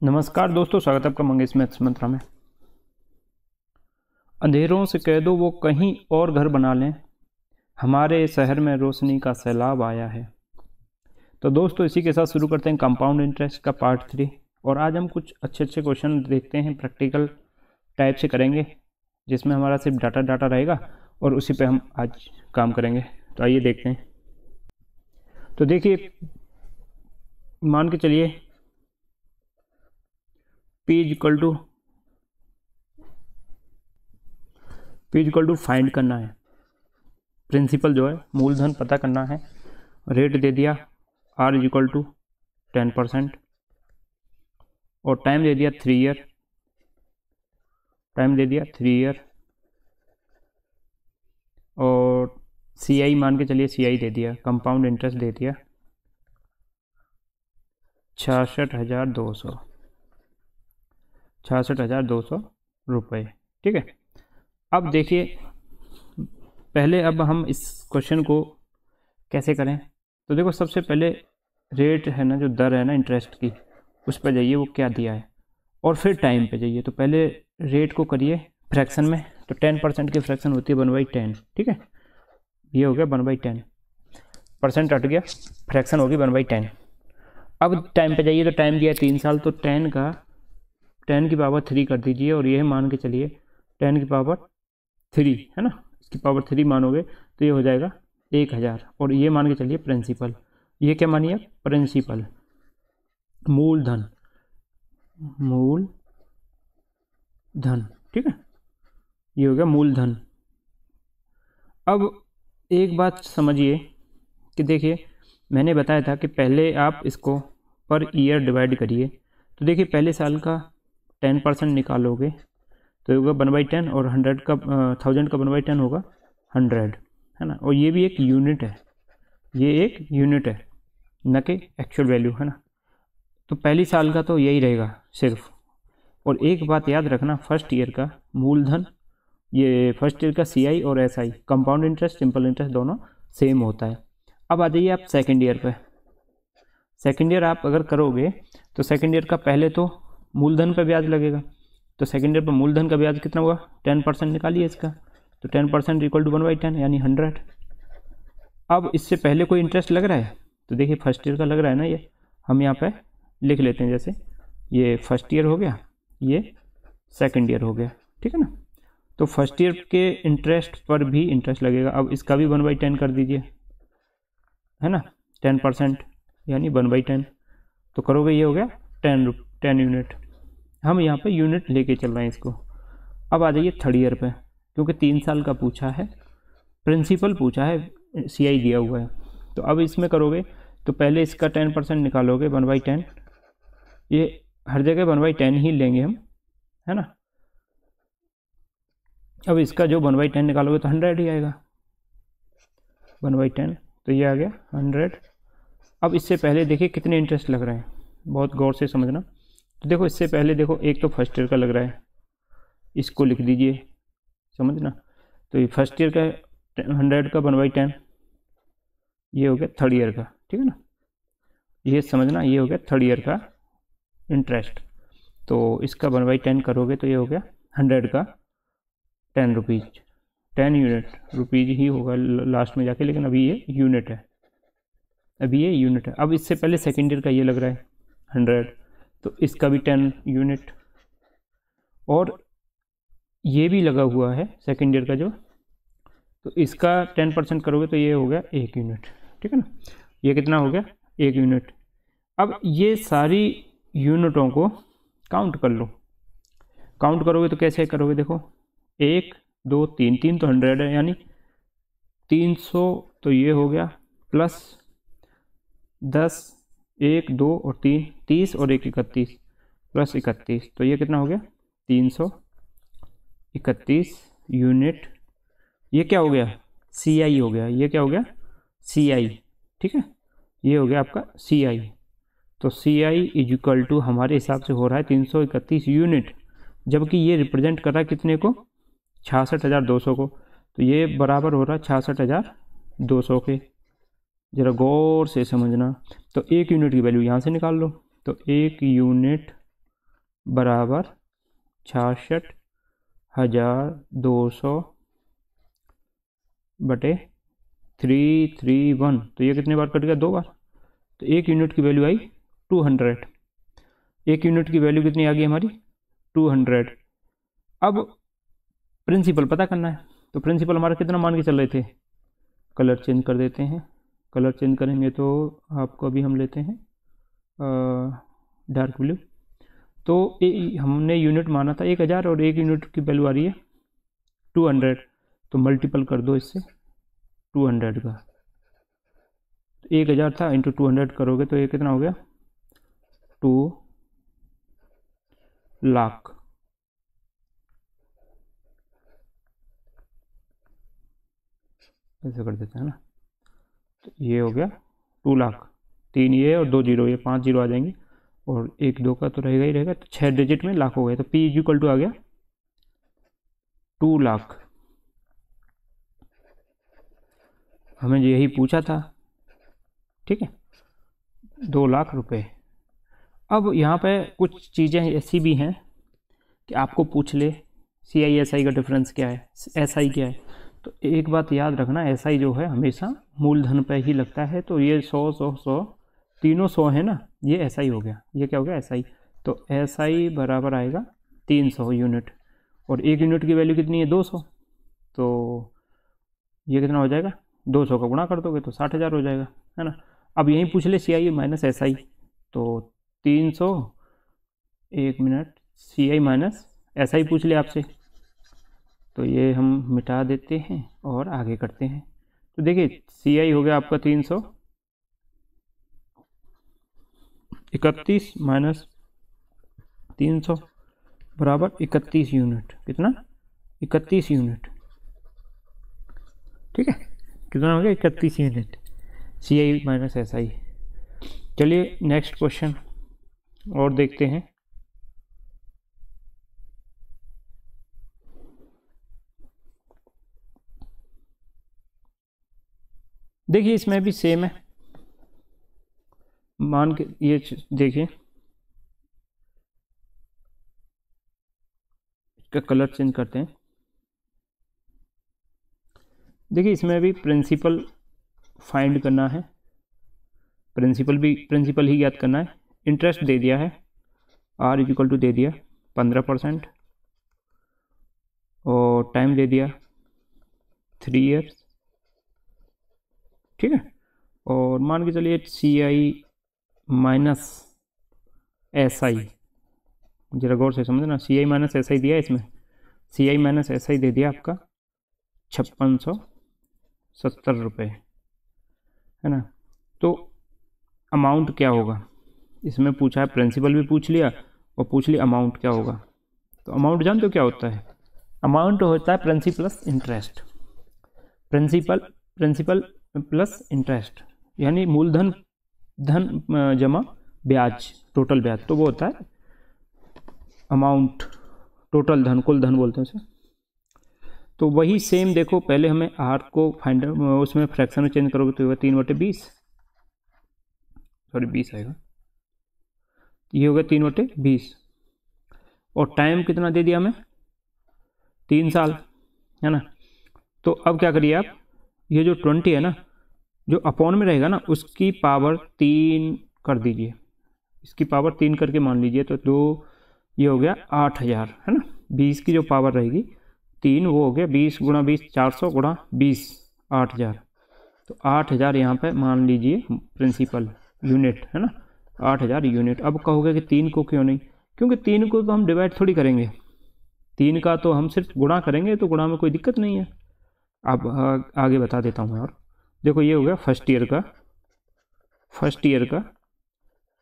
नमस्कार दोस्तों, स्वागत है आपका मंगेश मैथ्स मंत्रा में। अंधेरों से कह दो वो कहीं और घर बना लें, हमारे शहर में रोशनी का सैलाब आया है। तो दोस्तों इसी के साथ शुरू करते हैं कंपाउंड इंटरेस्ट का पार्ट 3। और आज हम कुछ अच्छे क्वेश्चन देखते हैं, प्रैक्टिकल टाइप से करेंगे, जिसमें हमारा सिर्फ डाटा रहेगा और उसी पे हम आज काम करेंगे। तो आइए देखते हैं। तो देखिए, मान के चलिए P इक्वल टू फाइंड करना है, प्रिंसिपल जो है मूलधन पता करना है, रेट दे दिया R इक्वल टू 10% और टाइम दे दिया 3 ईयर, और CI मान के चलिए CI दे दिया, कंपाउंड इंटरेस्ट दे दिया 66,200 रुपये। ठीक है, अब देखिए पहले अब हम इस क्वेश्चन को कैसे करें। तो देखो, सबसे पहले रेट है ना, जो दर है ना इंटरेस्ट की, उस पर जाइए वो क्या दिया है, और फिर टाइम पे जाइए। तो पहले रेट को करिए फ्रैक्शन में, तो 10% की फ्रैक्शन होती है 1/10। ठीक है, ये हो गया 1/10, परसेंट हट गया, फ्रैक्शन होगी 1/10। अब टाइम पे जाइए, तो टाइम दिया है 3 साल, तो 10 की पावर 3 कर दीजिए, और ये मान के चलिए 10 की पावर 3 है ना, इसकी पावर 3 मानोगे तो ये हो जाएगा 1000। और ये मान के चलिए प्रिंसिपल, ये क्या मानिए प्रिंसिपल, मूलधन। ठीक है, ये हो गया मूलधन। अब एक बात समझिए कि देखिए, मैंने बताया था कि पहले आप इसको पर ईयर डिवाइड करिए। तो देखिए, पहले साल का 10% निकालोगे तो होगा 1/10, और 1000 का 1/10 होगा 100, है ना। और ये भी एक यूनिट है, ये एक यूनिट है, न कि एक्चुअल वैल्यू, है ना। तो पहली साल का तो यही रहेगा सिर्फ। और एक बात याद रखना, फर्स्ट ईयर का मूलधन, ये फर्स्ट ईयर का CI और SI, compound interest simple interest दोनों सेम होता है। अब आ जाइए आप सेकेंड ईयर पे। सेकेंड ईयर आप अगर करोगे तो सेकेंड ईयर का पहले तो मूलधन पे ब्याज लगेगा। तो सेकेंड ईयर पर मूलधन का ब्याज कितना हुआ, 10% निकालिए इसका, तो 10% इक्वल टू 1/10 यानी 100। अब इससे पहले कोई इंटरेस्ट लग रहा है, तो देखिए फर्स्ट ईयर का लग रहा है ना, ये हम यहाँ पे लिख लेते हैं, जैसे ये फर्स्ट ईयर हो गया, ये सेकेंड ईयर हो गया। ठीक है ना, तो फर्स्ट ईयर के इंटरेस्ट पर भी इंटरेस्ट लगेगा। अब इसका भी 1/10 कर दीजिए, है ना, 10% यानी 1/10, तो करोगे ये हो गया 10 यूनिट। हम यहाँ पे यूनिट लेके चल रहे हैं इसको। अब आ जाइए थर्ड ईयर पे, क्योंकि 3 साल का पूछा है, प्रिंसिपल पूछा है, CI दिया हुआ है। तो अब इसमें करोगे तो पहले इसका 10% निकालोगे 1/10, ये हर जगह 1/10 ही लेंगे हम, है ना। अब इसका जो 1/10 निकालोगे तो 100 ही आएगा, 1/10, तो ये आ गया 100। अब इससे पहले देखिए कितने इंटरेस्ट लग रहे हैं, बहुत गौर से समझना। तो देखो, इससे पहले देखो, एक तो फर्स्ट ईयर का लग रहा है, इसको लिख दीजिए, समझना। तो ये फर्स्ट ईयर का 100 का 1/10, ये हो गया थर्ड ईयर का। ठीक है ना, ये समझना, ये हो गया थर्ड ईयर का इंटरेस्ट। तो इसका 1/10 करोगे तो ये हो गया 100 का 10 रुपीज़, 10 यूनिट, रुपीज़ ही होगा लास्ट में जाके, लेकिन अभी ये यूनिट है, अभी ये यूनिट है। अब इससे पहले सेकेंड ईयर का ये लग रहा है 100, तो इसका भी 10 यूनिट, और ये भी लगा हुआ है सेकेंड ईयर का जो, तो इसका 10% करोगे तो ये हो गया 1 यूनिट। ठीक है ना, ये कितना हो गया 1 यूनिट। अब ये सारी यूनिटों को काउंट कर लो, काउंट करोगे तो कैसे करोगे, देखो 1 2 3, 3 तो 100 है, यानी 300, तो ये हो गया प्लस 10, 1 2 और 3, 30 और 1 31, प्लस 31, तो ये कितना हो गया 331 यूनिट। ये क्या हो गया CI हो गया, ये क्या हो गया CI। ठीक है, ये हो गया आपका CI। तो CI इज इक्वल टू हमारे हिसाब से हो रहा है 331 यूनिट, जबकि ये रिप्रेजेंट कर रहा है कितने को, 66,200 को। तो ये बराबर हो रहा है 66,200 के। ज़रा गौर से समझना। तो 1 यूनिट की वैल्यू यहाँ से निकाल लो, तो 1 यूनिट बराबर 66,200 बटे 331। तो ये कितने बार कट गया? 2 बार। तो 1 यूनिट की वैल्यू आई 200। 1 यूनिट की वैल्यू कितनी आ गई हमारी? 200। अब प्रिंसिपल पता करना है, तो प्रिंसिपल हमारा कितना मान के चल रहे थे? कलर चेंज कर देते हैं। कलर चेंज करेंगे तो आपको अभी हम लेते हैं डार्क ब्लू। तो हमने यूनिट माना था 1000 और 1 यूनिट की वैल्यू आ रही है 200। तो मल्टीपल कर दो इससे 200 का। तो 1000 था इंटू 200 करोगे तो ये कितना हो गया? 2 लाख। ऐसे कर देते हैं ना। तो ये हो गया 2 लाख। 3 ये और 2 जीरो, ये 5 जीरो आ जाएंगे और 1 2 का तो रहेगा ही रहेगा। तो 6 डिजिट में लाख हो गए। तो P इक्वल टू आ गया 2 लाख। हमें यही पूछा था, ठीक है, 2 लाख रुपए। अब यहाँ पे कुछ चीज़ें ऐसी भी हैं कि आपको पूछ ले CI SI का डिफरेंस क्या है, SI क्या है। तो एक बात याद रखना, SI जो है हमेशा मूलधन पे ही लगता है। तो ये 100 तीनों 100 है ना, ये SI हो गया। ये क्या हो गया? SI। तो SI बराबर आएगा 300 यूनिट और 1 यूनिट की वैल्यू कितनी है? 200। तो ये कितना हो जाएगा? 200 का गुणा कर दोगे तो 60,000 हो जाएगा, है ना। अब यहीं पूछ ले CI माइनस SI। तो 300, 1 मिनट, CI माइनस SI पूछ ले आपसे। तो ये हम मिटा देते हैं और आगे करते हैं। तो देखिए CI हो गया आपका 331 माइनस 300 बराबर 31 यूनिट। कितना? 31 यूनिट, ठीक है। कितना हो गया? 31 यूनिट CI माइनस SI। चलिए नेक्स्ट क्वेश्चन और देखते हैं। देखिए इसमें भी सेम है, मान के ये देखिए इसका कलर चेंज करते हैं। देखिए इसमें भी प्रिंसिपल फाइंड करना है, प्रिंसिपल ही ज्ञात करना है। इंटरेस्ट दे दिया है R इक्वल टू दे दिया 15% और टाइम दे दिया 3 ईयर्स, ठीक है। और मान के चलिए CI माइनस SI, जरा गौर से समझना। CI माइनस SI दिया है इसमें, CI माइनस SI दे दिया आपका 5670 रुपये, है ना। तो अमाउंट क्या होगा इसमें पूछा है, प्रिंसिपल भी पूछ लिया और पूछ लिया अमाउंट क्या होगा। तो अमाउंट जानते हो क्या होता है? अमाउंट होता है principal plus interest. Principal plus interest यानी मूलधन धन जमा ब्याज, टोटल ब्याज। तो वो होता है अमाउंट, टोटल धन, कुल धन बोलते हैं उसे। तो वही सेम देखो, पहले हमें R को फाइंड, उसमें फ्रैक्शन में चेंज करोगे तो होगा 3/20, सॉरी 20 आएगा। ये होगा 3/20 और टाइम कितना दे दिया हमें? 3 साल, है ना। तो अब क्या करिए आप, ये जो 20 है ना, जो अपॉन में रहेगा ना उसकी पावर 3 कर दीजिए, इसकी पावर 3 करके मान लीजिए। तो 2 ये हो गया 8000, है ना। 20 की जो पावर रहेगी 3 वो हो गया 20 गुणा 20 400 गुणा 20 8000। तो 8000 यहाँ पे मान लीजिए प्रिंसिपल यूनिट, है ना, 8000 यूनिट। अब कहोगे कि 3 को क्यों नहीं? क्योंकि 3 को तो हम डिवाइड थोड़ी करेंगे, 3 का तो हम सिर्फ गुणा करेंगे, तो गुणा में कोई दिक्कत नहीं है। अब आगे बता देता हूँ। और देखो ये हो गया फर्स्ट ईयर का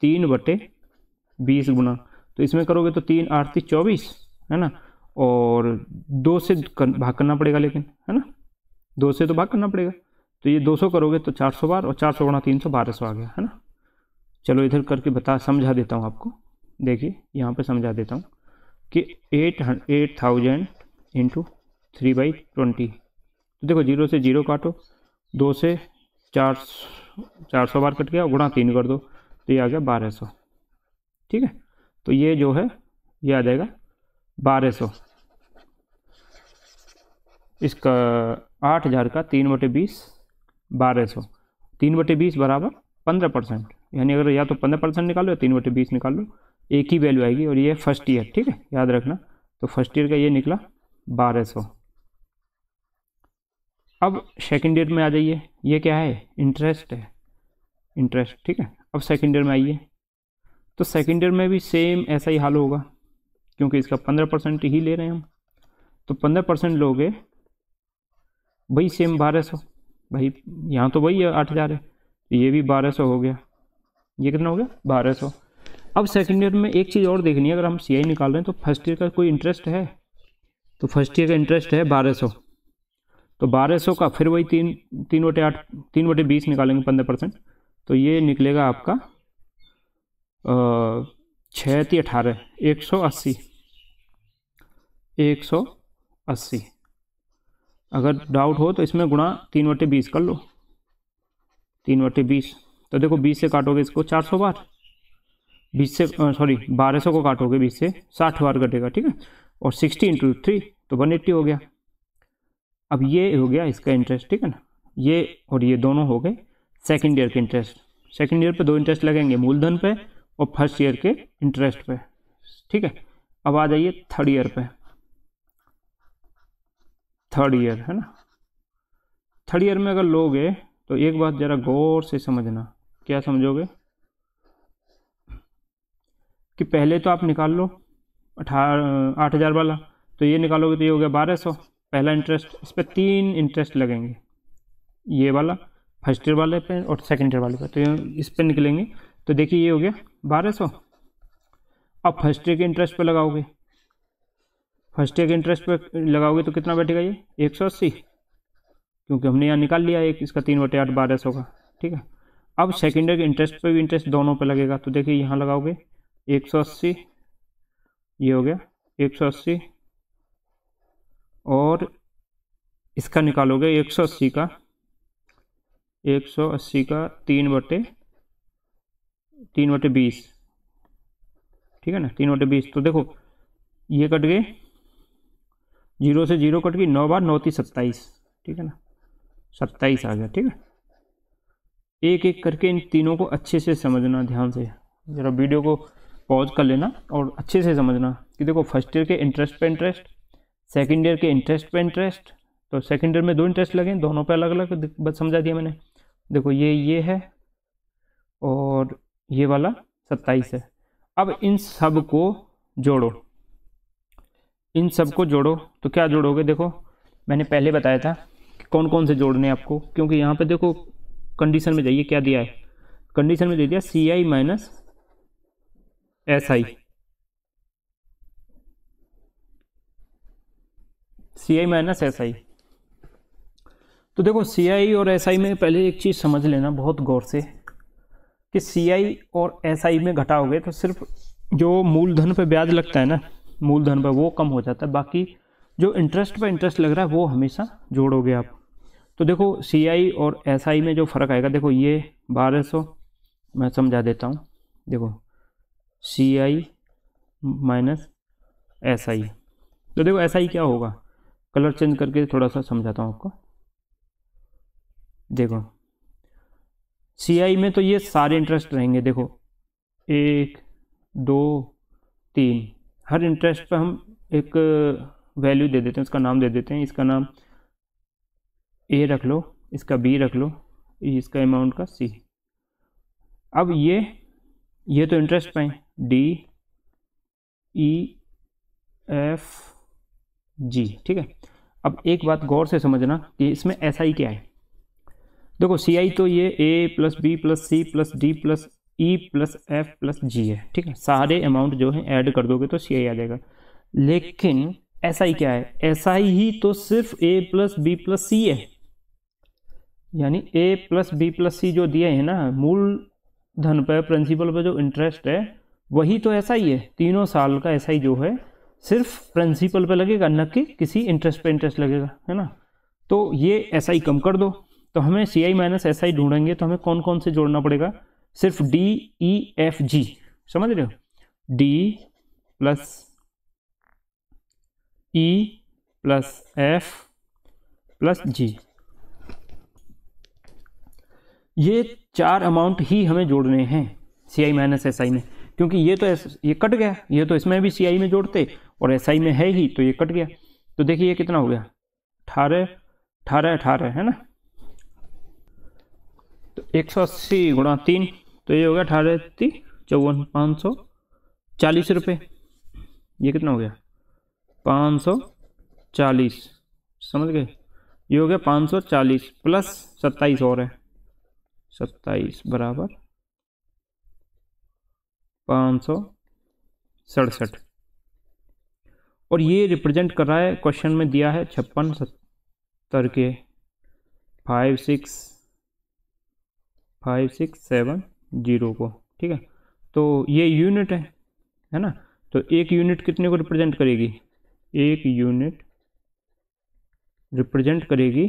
3/20 गुणा, तो इसमें करोगे तो 3 8 3 24, है ना। और 2 से भाग करना पड़ेगा, लेकिन, है ना, 2 से तो भाग करना पड़ेगा। तो ये 200 करोगे तो 400 बार, और 400 गुणा 300 1200 आ गया, है ना। चलो इधर करके समझा देता हूँ आपको। देखिए यहाँ पे समझा देता हूँ कि 8000 इंटू 3/20। तो देखो 0 से 0 काटो, 2 से 400 बार कट गया, गुणा 3 कर दो तो ये आ गया 1200, ठीक है। तो ये जो है ये आ जाएगा 1200, इसका 8000 का 3/20 1200, 3/20 बराबर 15%, यानी अगर या तो 15% निकालो या 3/20 निकाल लो, एक ही वैल्यू आएगी। और ये फर्स्ट ईयर, ठीक है, याद रखना। तो फर्स्ट ईयर का ये निकला 1200। अब सेकेंड ईयर में आ जाइए, ये क्या है, इंटरेस्ट है, इंटरेस्ट, ठीक है। अब सेकेंड ईयर में आइए, तो सेकेंड ईयर में भी सेम ऐसा ही हाल होगा, क्योंकि इसका 15% ही ले रहे हैं हम। तो 15% लोगे वही सेम 1200, भाई यहाँ तो वही है 8000 है, तो ये भी 1200 हो गया। ये कितना हो गया, 1200। अब सेकेंड ईयर में एक चीज़ और देखनी है, अगर हम CI निकाल रहे हैं तो फर्स्ट ईयर का कोई इंटरेस्ट है, तो फर्स्ट ईयर का इंटरेस्ट है 1200, तो 1200 का फिर वही 3/8 3/20 निकालेंगे 15%, तो ये निकलेगा आपका 6×18 180। अगर डाउट हो तो इसमें गुणा 3/20 कर लो, 3/20। तो देखो 20 से काटोगे इसको 400 बार, 20 से 1200 को काटोगे 20 से 60 बार कटेगा, ठीक है। और 60 × 3 तो 180 हो गया। अब ये हो गया इसका इंटरेस्ट, ठीक है ना, ये और ये दोनों हो गए सेकेंड ईयर के इंटरेस्ट। सेकेंड ईयर पे 2 इंटरेस्ट लगेंगे, मूलधन पे और फर्स्ट ईयर के इंटरेस्ट पे, ठीक है। अब आ जाइए थर्ड ईयर पे, थर्ड ईयर है ना। थर्ड ईयर में अगर लोगे तो एक बात ज़रा गौर से समझना, क्या समझोगे कि पहले तो आप निकाल लो 8000 वाला, तो ये निकालोगे तो ये हो गया 1200 पहला इंटरेस्ट। इस पर 3 इंटरेस्ट लगेंगे, ये वाला फर्स्ट ईयर वाले पे और सेकेंड ईयर वाले पे, तो इस पे निकलेंगे। तो देखिए ये हो गया 1200। अब फर्स्ट ईयर के इंटरेस्ट पे लगाओगे, फर्स्ट ईयर के इंटरेस्ट पे लगाओगे तो कितना बैठेगा, ये 180, क्योंकि हमने यहाँ निकाल लिया एक इसका 3/8 1200 का, ठीक है। अब सेकेंड ईयर के इंटरेस्ट पे भी इंटरेस्ट दोनों पे लगेगा, तो देखिए यहाँ लगाओगे 180, ये हो गया 180, और इसका निकालोगे 180 का 3/20, ठीक है ना, 3/20। तो देखो ये कट गए, 0 से 0 कट गई, 9 बार 9 × 27, ठीक है ना, 27 आ गया, ठीक है। एक एक करके इन तीनों को अच्छे से समझना, ध्यान से ज़रा वीडियो को पॉज कर लेना और अच्छे से समझना कि देखो फर्स्ट ईयर के इंटरेस्ट पे इंटरेस्ट, सेकेंड ईयर के इंटरेस्ट पे इंटरेस्ट, तो सेकेंड ईयर में 2 इंटरेस्ट लगे, दोनों पे अलग अलग बस समझा दिया मैंने। देखो ये है और ये वाला 27 है। अब इन सब को जोड़ो, इन सब को जोड़ो, तो क्या जोड़ोगे, देखो मैंने पहले बताया था कि कौन कौन से जोड़ने आपको, क्योंकि यहाँ पे देखो कंडीशन में जाइए, क्या दिया है, कंडीशन में दे दिया CI minus SI, CI minus SI। तो देखो CI और SI में पहले एक चीज़ समझ लेना बहुत गौर से कि CI और SI में घटाओगे तो सिर्फ जो मूलधन पे ब्याज लगता है ना, मूलधन पर वो कम हो जाता है, बाकी जो इंटरेस्ट पे इंटरेस्ट लग रहा है वो हमेशा जोड़ोगे आप। तो देखो CI और SI में जो फ़र्क आएगा, देखो ये 1200, मैं समझा देता हूँ, देखो CI माइनस SI। तो देखो SI क्या होगा, कलर चेंज करके थोड़ा सा समझाता हूँ आपको। देखो CI में तो ये सारे इंटरेस्ट रहेंगे, देखो 1 2 3, हर इंटरेस्ट पे हम एक वैल्यू दे देते हैं, उसका नाम दे देते हैं, इसका नाम A रख लो, इसका B रख लो, इसका अमाउंट का C। अब ये तो इंटरेस्ट पे हैं, D E F G, ठीक है। अब एक बात गौर से समझना कि इसमें SI क्या है। देखो CI तो ये A + B + C + D + E + F + G है, ठीक है, सारे अमाउंट जो है ऐड कर दोगे तो CI आ जाएगा। लेकिन SI क्या है, SI ही तो सिर्फ A + B + C है, यानी A + B + C जो दिए हैं ना, मूलधन पर प्रिंसिपल पर जो इंटरेस्ट है वही तो SI है। 3 साल का SI जो है सिर्फ प्रिंसिपल पे लगेगा, न कि किसी इंटरेस्ट पे इंटरेस्ट लगेगा, है ना। तो ये SI कम कर दो, तो हमें CI माइनस SI ढूंढेंगे तो हमें कौन कौन से जोड़ना पड़ेगा, सिर्फ D E F G, समझ रहे हो, D + E plus F plus G. ये 4 अमाउंट ही हमें जोड़ने हैं CI माइनस SI में, क्योंकि ये तो ये कट गया, ये तो इसमें भी CI में जोड़ते और SI में है ही, तो ये कट गया। तो देखिए ये कितना हो गया, 18 18 18 है ना। तो 180 गुणा 3, तो ये हो गया 18 54 540 रुपये। ये कितना हो गया 540, समझ गए। ये हो गया 540 प्लस 27 और है, 27 बराबर 567। और ये रिप्रेजेंट कर रहा है, क्वेश्चन में दिया है 56 70 के 5 6 7 0 को, ठीक है। तो ये यूनिट है ना। तो एक यूनिट कितने को रिप्रेजेंट करेगी, एक यूनिट रिप्रेजेंट करेगी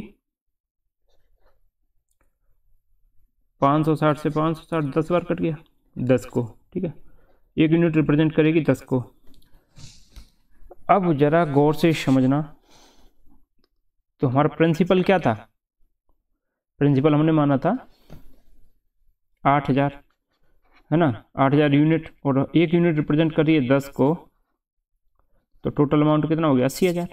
560 से 560 10 बार कट गया 10 को, ठीक है। एक यूनिट रिप्रेजेंट करेगी 10 को। अब जरा गौर से समझना, तो हमारा प्रिंसिपल क्या था, प्रिंसिपल हमने माना था 8000 है ना, 8000 यूनिट, और एक यूनिट रिप्रेजेंट कर रही है 10 को, तो टोटल अमाउंट कितना हो गया 80,000।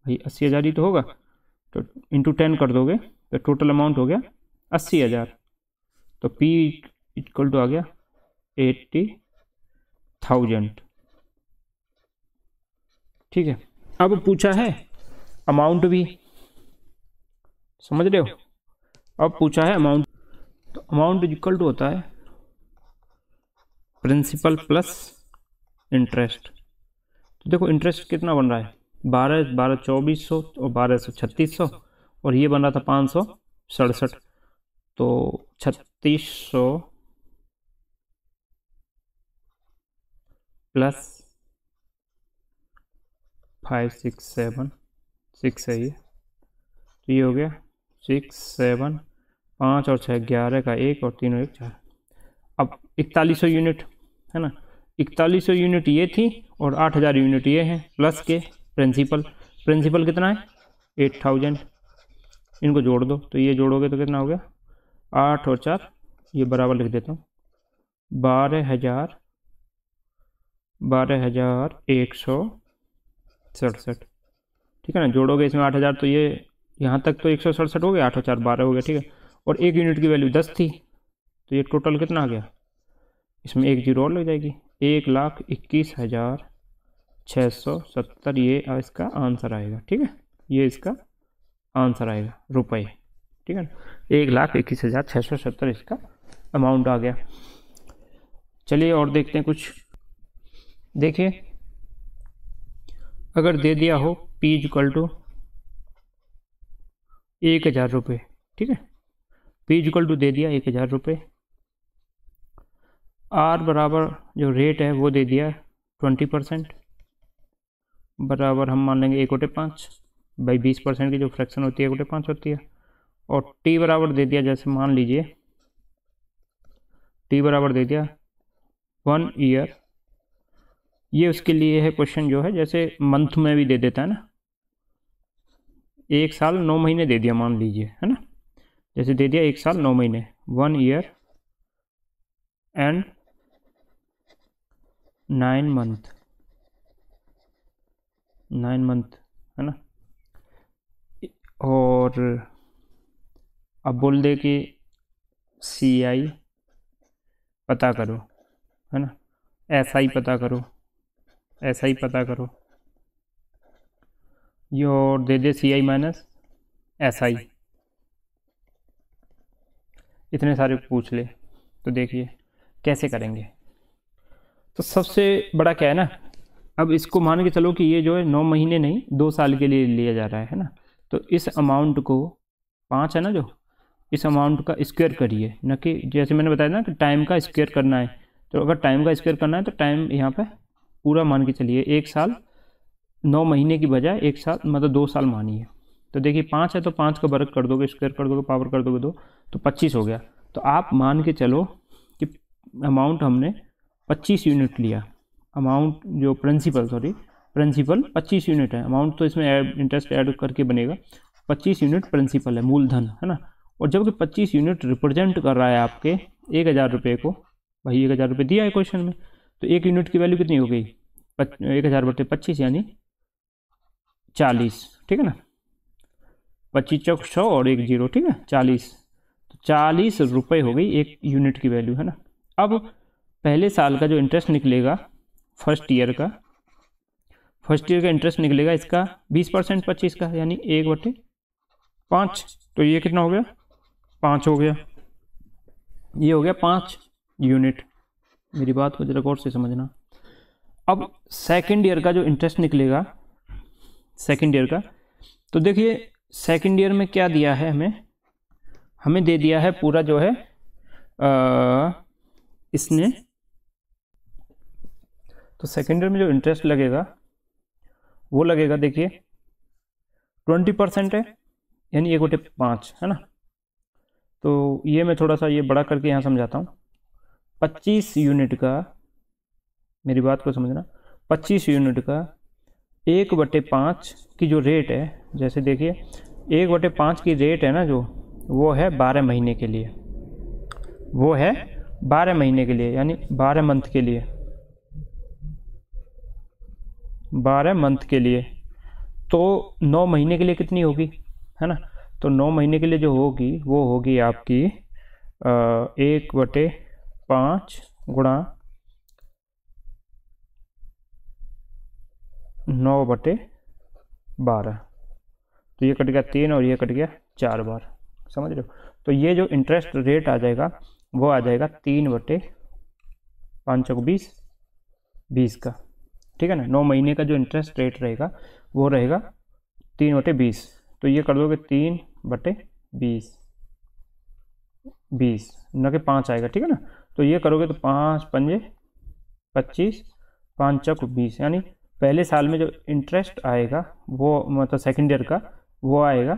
भाई 80,000 ही तो होगा, तो इंटू 10 कर दोगे तो टोटल अमाउंट हो गया 80,000। तो P इक्वल टू आ गया 80,000, ठीक है। अब पूछा है अमाउंट भी, समझ रहे हो। अब पूछा है अमाउंट, तो अमाउंट इक्वल टू होता है प्रिंसिपल प्लस इंटरेस्ट। तो देखो इंटरेस्ट कितना बन रहा है 12 2400 और 1200 3600, और ये बन रहा था 567, तो 3600 प्लस 567 है ये, तो ये हो गया 6 7 5 और 6 11 का 1 और 3 और 1 4। अब 4100 यूनिट है ना, 4100 यूनिट ये थी और 8000 यूनिट ये है, प्लस के प्रिंसिपल कितना है 8000। इनको जोड़ दो, तो ये जोड़ोगे तो कितना हो गया 8 और 4, ये बराबर लिख देता हूँ 12,167, ठीक है ना। जोड़ोगे इसमें 8000, तो ये यहाँ तक तो 167 हो गया, 8 और 4 12 हो गया, ठीक है। और एक यूनिट की वैल्यू 10 थी, तो ये टोटल कितना आ गया, इसमें एक जीरो और लग जाएगी, 1,21,670, ये इसका आंसर आएगा, ठीक है। ये इसका आंसर आएगा रुपए, ठीक है ना। 1,21,670 इसका अमाउंट आ गया। चलिए और देखते हैं कुछ। देखिए अगर दे दिया हो P इक्वल टू 1,000 रुपये, ठीक है। P इक्वल टू दे दिया 1,000 रुपये, R बराबर जो रेट है वो दे दिया 20%, बराबर हम मान लेंगे 1/5 बाई 20% की जो फ्रैक्शन होती है 1/5 होती है। और T बराबर दे दिया, जैसे मान लीजिए T बराबर दे दिया 1 ईयर। ये उसके लिए है क्वेश्चन जो है, जैसे मंथ में भी दे देता है ना, 1 साल 9 महीने दे दिया मान लीजिए, है ना। जैसे दे दिया 1 साल 9 महीने, 1 ईयर एंड 9 मंथ है ना। और अब बोल दे कि CI पता करो, है ना, SI पता करो, SI पता करो, ये और दे दे CI माइनस SI, इतने सारे पूछ ले। तो देखिए कैसे करेंगे। तो सबसे बड़ा क्या है ना, अब इसको मान के चलो कि ये जो है 9 महीने नहीं 2 साल के लिए लिया जा रहा है ना। तो इस अमाउंट को 5 है ना, जो इस अमाउंट का स्क्वायर करिए, न कि जैसे मैंने बताया ना कि टाइम का स्क्वायर करना है। तो अगर टाइम का स्क्वायर करना है तो टाइम यहाँ पे पूरा मान के चलिए, 1 साल 9 महीने की बजाय 1 साल मतलब 2 साल मानिए। तो देखिए 5 है तो 5 का वर्ग कर दोगे, स्क्वायर कर दोगे, पावर कर दोगे 2, तो 25 हो गया। तो आप मान के चलो कि अमाउंट हमने 25 यूनिट लिया, अमाउंट जो प्रिंसिपल प्रिंसिपल 25 यूनिट है, अमाउंट तो इसमें इंटरेस्ट ऐड करके बनेगा, 25 यूनिट प्रिंसिपल है, मूलधन है ना। और जबकि 25 यूनिट रिप्रेजेंट कर रहा है आपके 1000 रुपये को, भाई 1000 रुपये दिया है क्वेश्चन में, तो एक यूनिट की वैल्यू कितनी हो गई, 1000/25 यानी 40, ठीक है ना, 25 चौक 100 और 1 0, ठीक है 40, तो 40 रुपये हो गई एक यूनिट की वैल्यू, है ना। अब पहले साल का जो इंटरेस्ट निकलेगा फर्स्ट ईयर का इंटरेस्ट निकलेगा इसका 20% 25 का, यानी 1/5, तो ये कितना हो गया, 5 हो गया, ये हो गया 5 यूनिट। मेरी बात को जरा गौर से समझना। अब सेकेंड ईयर का जो इंटरेस्ट निकलेगा सेकेंड ईयर का, तो देखिए सेकेंड ईयर में क्या दिया है हमें दे दिया है पूरा जो है इसने, तो सेकेंड ईयर में जो इंटरेस्ट लगेगा वो लगेगा, देखिए 20% है, यानी 1/5 है ना। तो ये मैं थोड़ा सा ये बड़ा करके यहाँ समझाता हूँ। 25 यूनिट का, मेरी बात को समझना, 25 यूनिट का 1/5 की जो रेट है, जैसे देखिए 1/5 की रेट है ना जो, वो है 12 महीने के लिए, वो है 12 महीने के लिए, यानी 12 मंथ के लिए, 12 मंथ के लिए। तो 9 महीने के लिए कितनी होगी, है ना, तो 9 महीने के लिए जो होगी वो होगी आपकी 1/5 गुणा 9/12, तो ये कट गया 3 और ये कट गया 4 बार, समझ रहे हो। तो ये जो इंटरेस्ट रेट आ जाएगा वो आ जाएगा 3/5 चौक 20 का, ठीक है ना। 9 महीने का जो इंटरेस्ट रेट रहेगा वो रहेगा 3/20, तो ये कर दोगे 3/20 न कि 5 आएगा, ठीक है ना। तो ये करोगे तो 5 पंजे 25, 5 चौक 20, यानी पहले साल में जो इंटरेस्ट आएगा वो मतलब सेकेंड ईयर का वो आएगा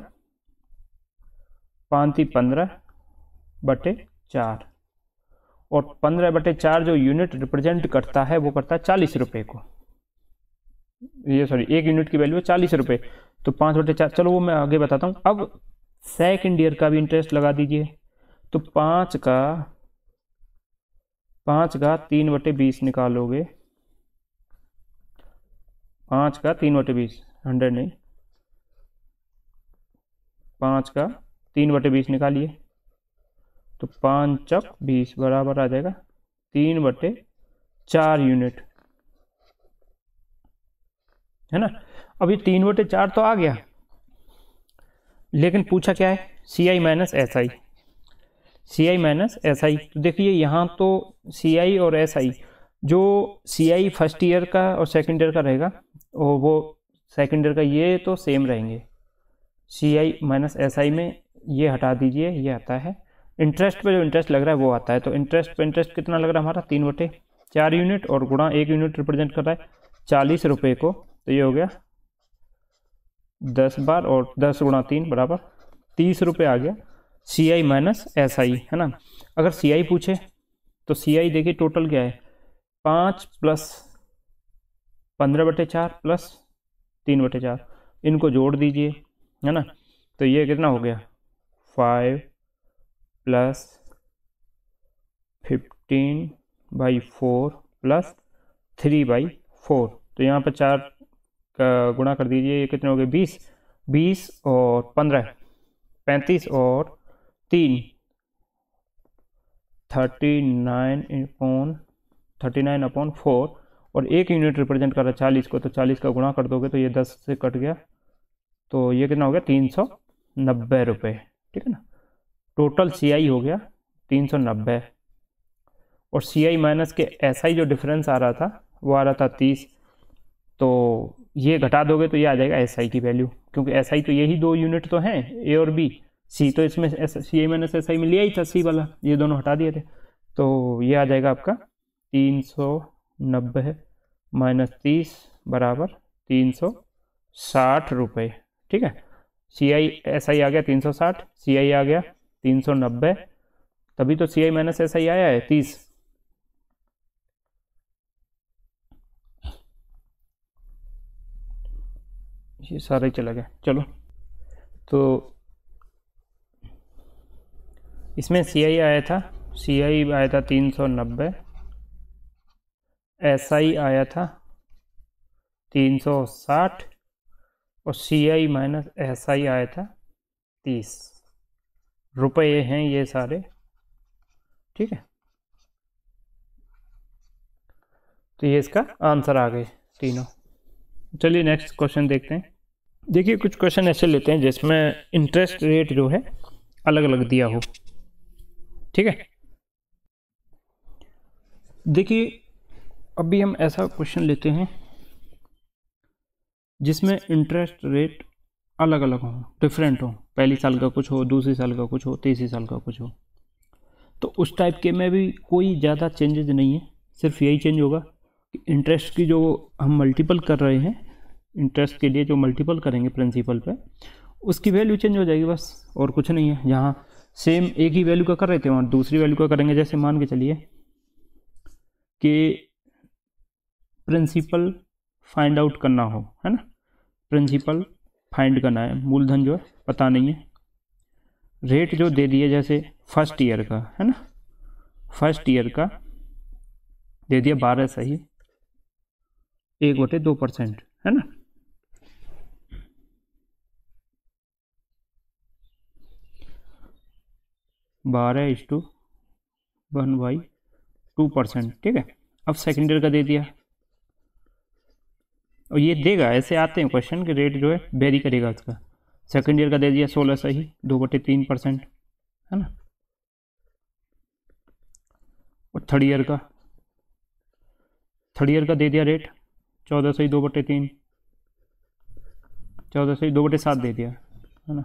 5×15/4, और 15/4 जो यूनिट रिप्रेजेंट करता है वो करता है 40 रुपये को, ये सॉरी एक यूनिट की वैल्यू है 40 रुपये, तो 5/4, चलो वो मैं आगे बताता हूँ। अब सेकेंड ईयर का भी इंटरेस्ट लगा दीजिए, तो 5 का 3/20 निकालोगे, 5 का 3/20, 100 नहीं, 5 का 3/20 निकालिए, तो 5 चौक 20 बराबर आ जाएगा 3/4 यूनिट, है ना। अब ये 3/4 तो आ गया, लेकिन पूछा क्या है, CI minus SI, CI minus SI। तो देखिए यहाँ तो CI और SI, जो CI फर्स्ट ईयर का और सेकेंड ईयर का रहेगा, और वो सेकेंड ईयर का ये तो सेम रहेंगे, CI माइनस SI में ये हटा दीजिए, ये आता है इंटरेस्ट पे जो इंटरेस्ट लग रहा है वो आता है। तो इंटरेस्ट पे इंटरेस्ट कितना लग रहा है हमारा, 3/4 यूनिट, और गुणा 1 यूनिट रिप्रेजेंट कर रहा है 40 रुपये को, तो ये हो गया 10 बार, और 10 गुणा 3 बराबर 30 रुपये आ गया CI माइनस SI, है ना। अगर CI पूछे तो CI देखिए टोटल क्या है, 5 प्लस 15/4 प्लस 3/4, इनको जोड़ दीजिए, है ना। तो ये कितना हो गया, 5 प्लस 15/4 प्लस 3/4, तो यहाँ पर 4 का गुणा कर दीजिए, ये कितने हो गए 20 और 15 35 और 3 39/4, और 1 यूनिट रिप्रेजेंट कर रहा है 40 को, तो 40 का गुणा कर दोगे तो ये 10 से कट गया, तो ये कितना हो गया 390 रुपये, ठीक है ना। टोटल CI हो गया 390, और CI माइनस के SI जो डिफरेंस आ रहा था वो आ रहा था 30, तो ये घटा दोगे तो ये आ जाएगा SI की वैल्यू, क्योंकि SI तो यही 2 यूनिट तो हैं A और B, C तो इसमें CI माइनस SI में लिया ही था C वाला, ये दोनों हटा दिए थे, तो ये आ जाएगा आपका 390 माइनस 30 बराबर 360 रुपये, ठीक है। CI SI आ गया 360, CI आ गया 390, तभी तो CI माइनस SI आया है 30। ये सारा ही चला गया। चलो, तो इसमें CI आया था, CI आया था 390, SI आया था 360 और CI माइनस SI आया था 30 रुपये हैं ये सारे। ठीक है, तो ये इसका आंसर आ गए तीनों। चलिए नेक्स्ट क्वेश्चन देखते हैं। देखिए कुछ क्वेश्चन ऐसे लेते हैं जिसमें इंटरेस्ट रेट जो है अलग अलग दिया हो। ठीक है, देखिए अभी हम ऐसा क्वेश्चन लेते हैं जिसमें इंटरेस्ट रेट अलग अलग हो, डिफरेंट हो, पहली साल का कुछ हो, दूसरी साल का कुछ हो, तीसरी साल का कुछ हो। तो उस टाइप के में भी कोई ज़्यादा चेंजेस नहीं है, सिर्फ यही चेंज होगा कि इंटरेस्ट की जो हम मल्टीपल कर रहे हैं, इंटरेस्ट के लिए जो मल्टीपल करेंगे प्रिंसिपल पे, उसकी वैल्यू चेंज हो जाएगी बस, और कुछ नहीं है। जहाँ सेम एक ही वैल्यू का कर रहे थे वहाँ दूसरी वैल्यू का करेंगे। जैसे मान के चलिए कि प्रिंसिपल फाइंड आउट करना हो, है ना, प्रिंसिपल फाइंड करना है, मूलधन जो है पता नहीं है, रेट जो दे दिए जैसे फर्स्ट ईयर का, है ना, फर्स्ट ईयर का दे दिया 12 सही 1/2%, है ना। बारह इज टू 1/2%। ठीक है, अब सेकेंड ईयर का दे दिया, और ये देगा, ऐसे आते हैं क्वेश्चन कि रेट जो है वेरी करेगा उसका। सेकेंड ईयर का दे दिया 16 सही 2/3%, है ना। और थर्ड ईयर का दे दिया रेट 14 सही 2/3, 14 सही 2/7 दे दिया, है ना,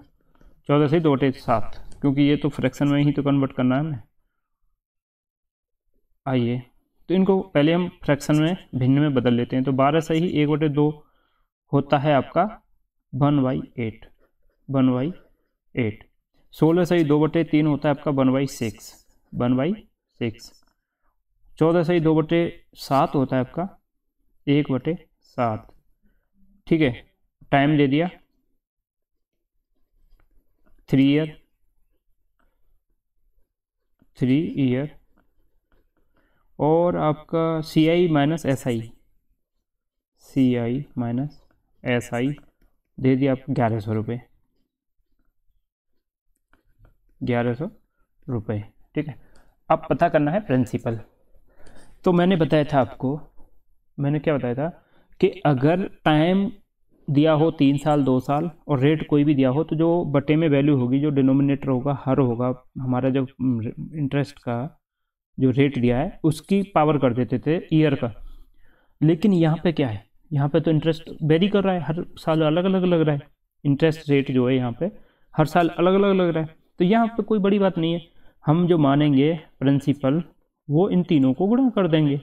14 सही 2/7, क्योंकि ये तो फ्रैक्शन में ही तो कन्वर्ट करना है हमें। आइए, तो इनको पहले हम फ्रैक्शन में भिन्न में बदल लेते हैं। तो 12 सही 1/2 होता है आपका 1/8, 1/8। 16 सही 2/3 होता है आपका 1/6, 1/6। 14 सही 2/7 होता है आपका 1/7। ठीक है, टाइम दे दिया 3 ईयर, और आपका CI माइनस SI दे दिया आप 1100 रुपये, 1100 रुपये। ठीक है, अब पता करना है प्रिंसिपल। तो मैंने बताया था आपको, मैंने क्या बताया था कि अगर टाइम दिया हो 3 साल 2 साल और रेट कोई भी दिया हो, तो जो बटे में वैल्यू होगी, जो डिनोमिनेटर होगा, हर होगा हमारा, जो इंटरेस्ट का जो रेट दिया है उसकी पावर कर देते थे ईयर का। लेकिन यहाँ पे क्या है, यहाँ पे तो इंटरेस्ट वेरी कर रहा है, हर साल अलग अलग लग रहा है, इंटरेस्ट रेट जो है यहाँ पे हर साल अलग अलग लग रहा है। तो यहाँ पे कोई बड़ी बात नहीं है, हम जो मानेंगे प्रिंसिपल वो इन तीनों को गुणा कर देंगे।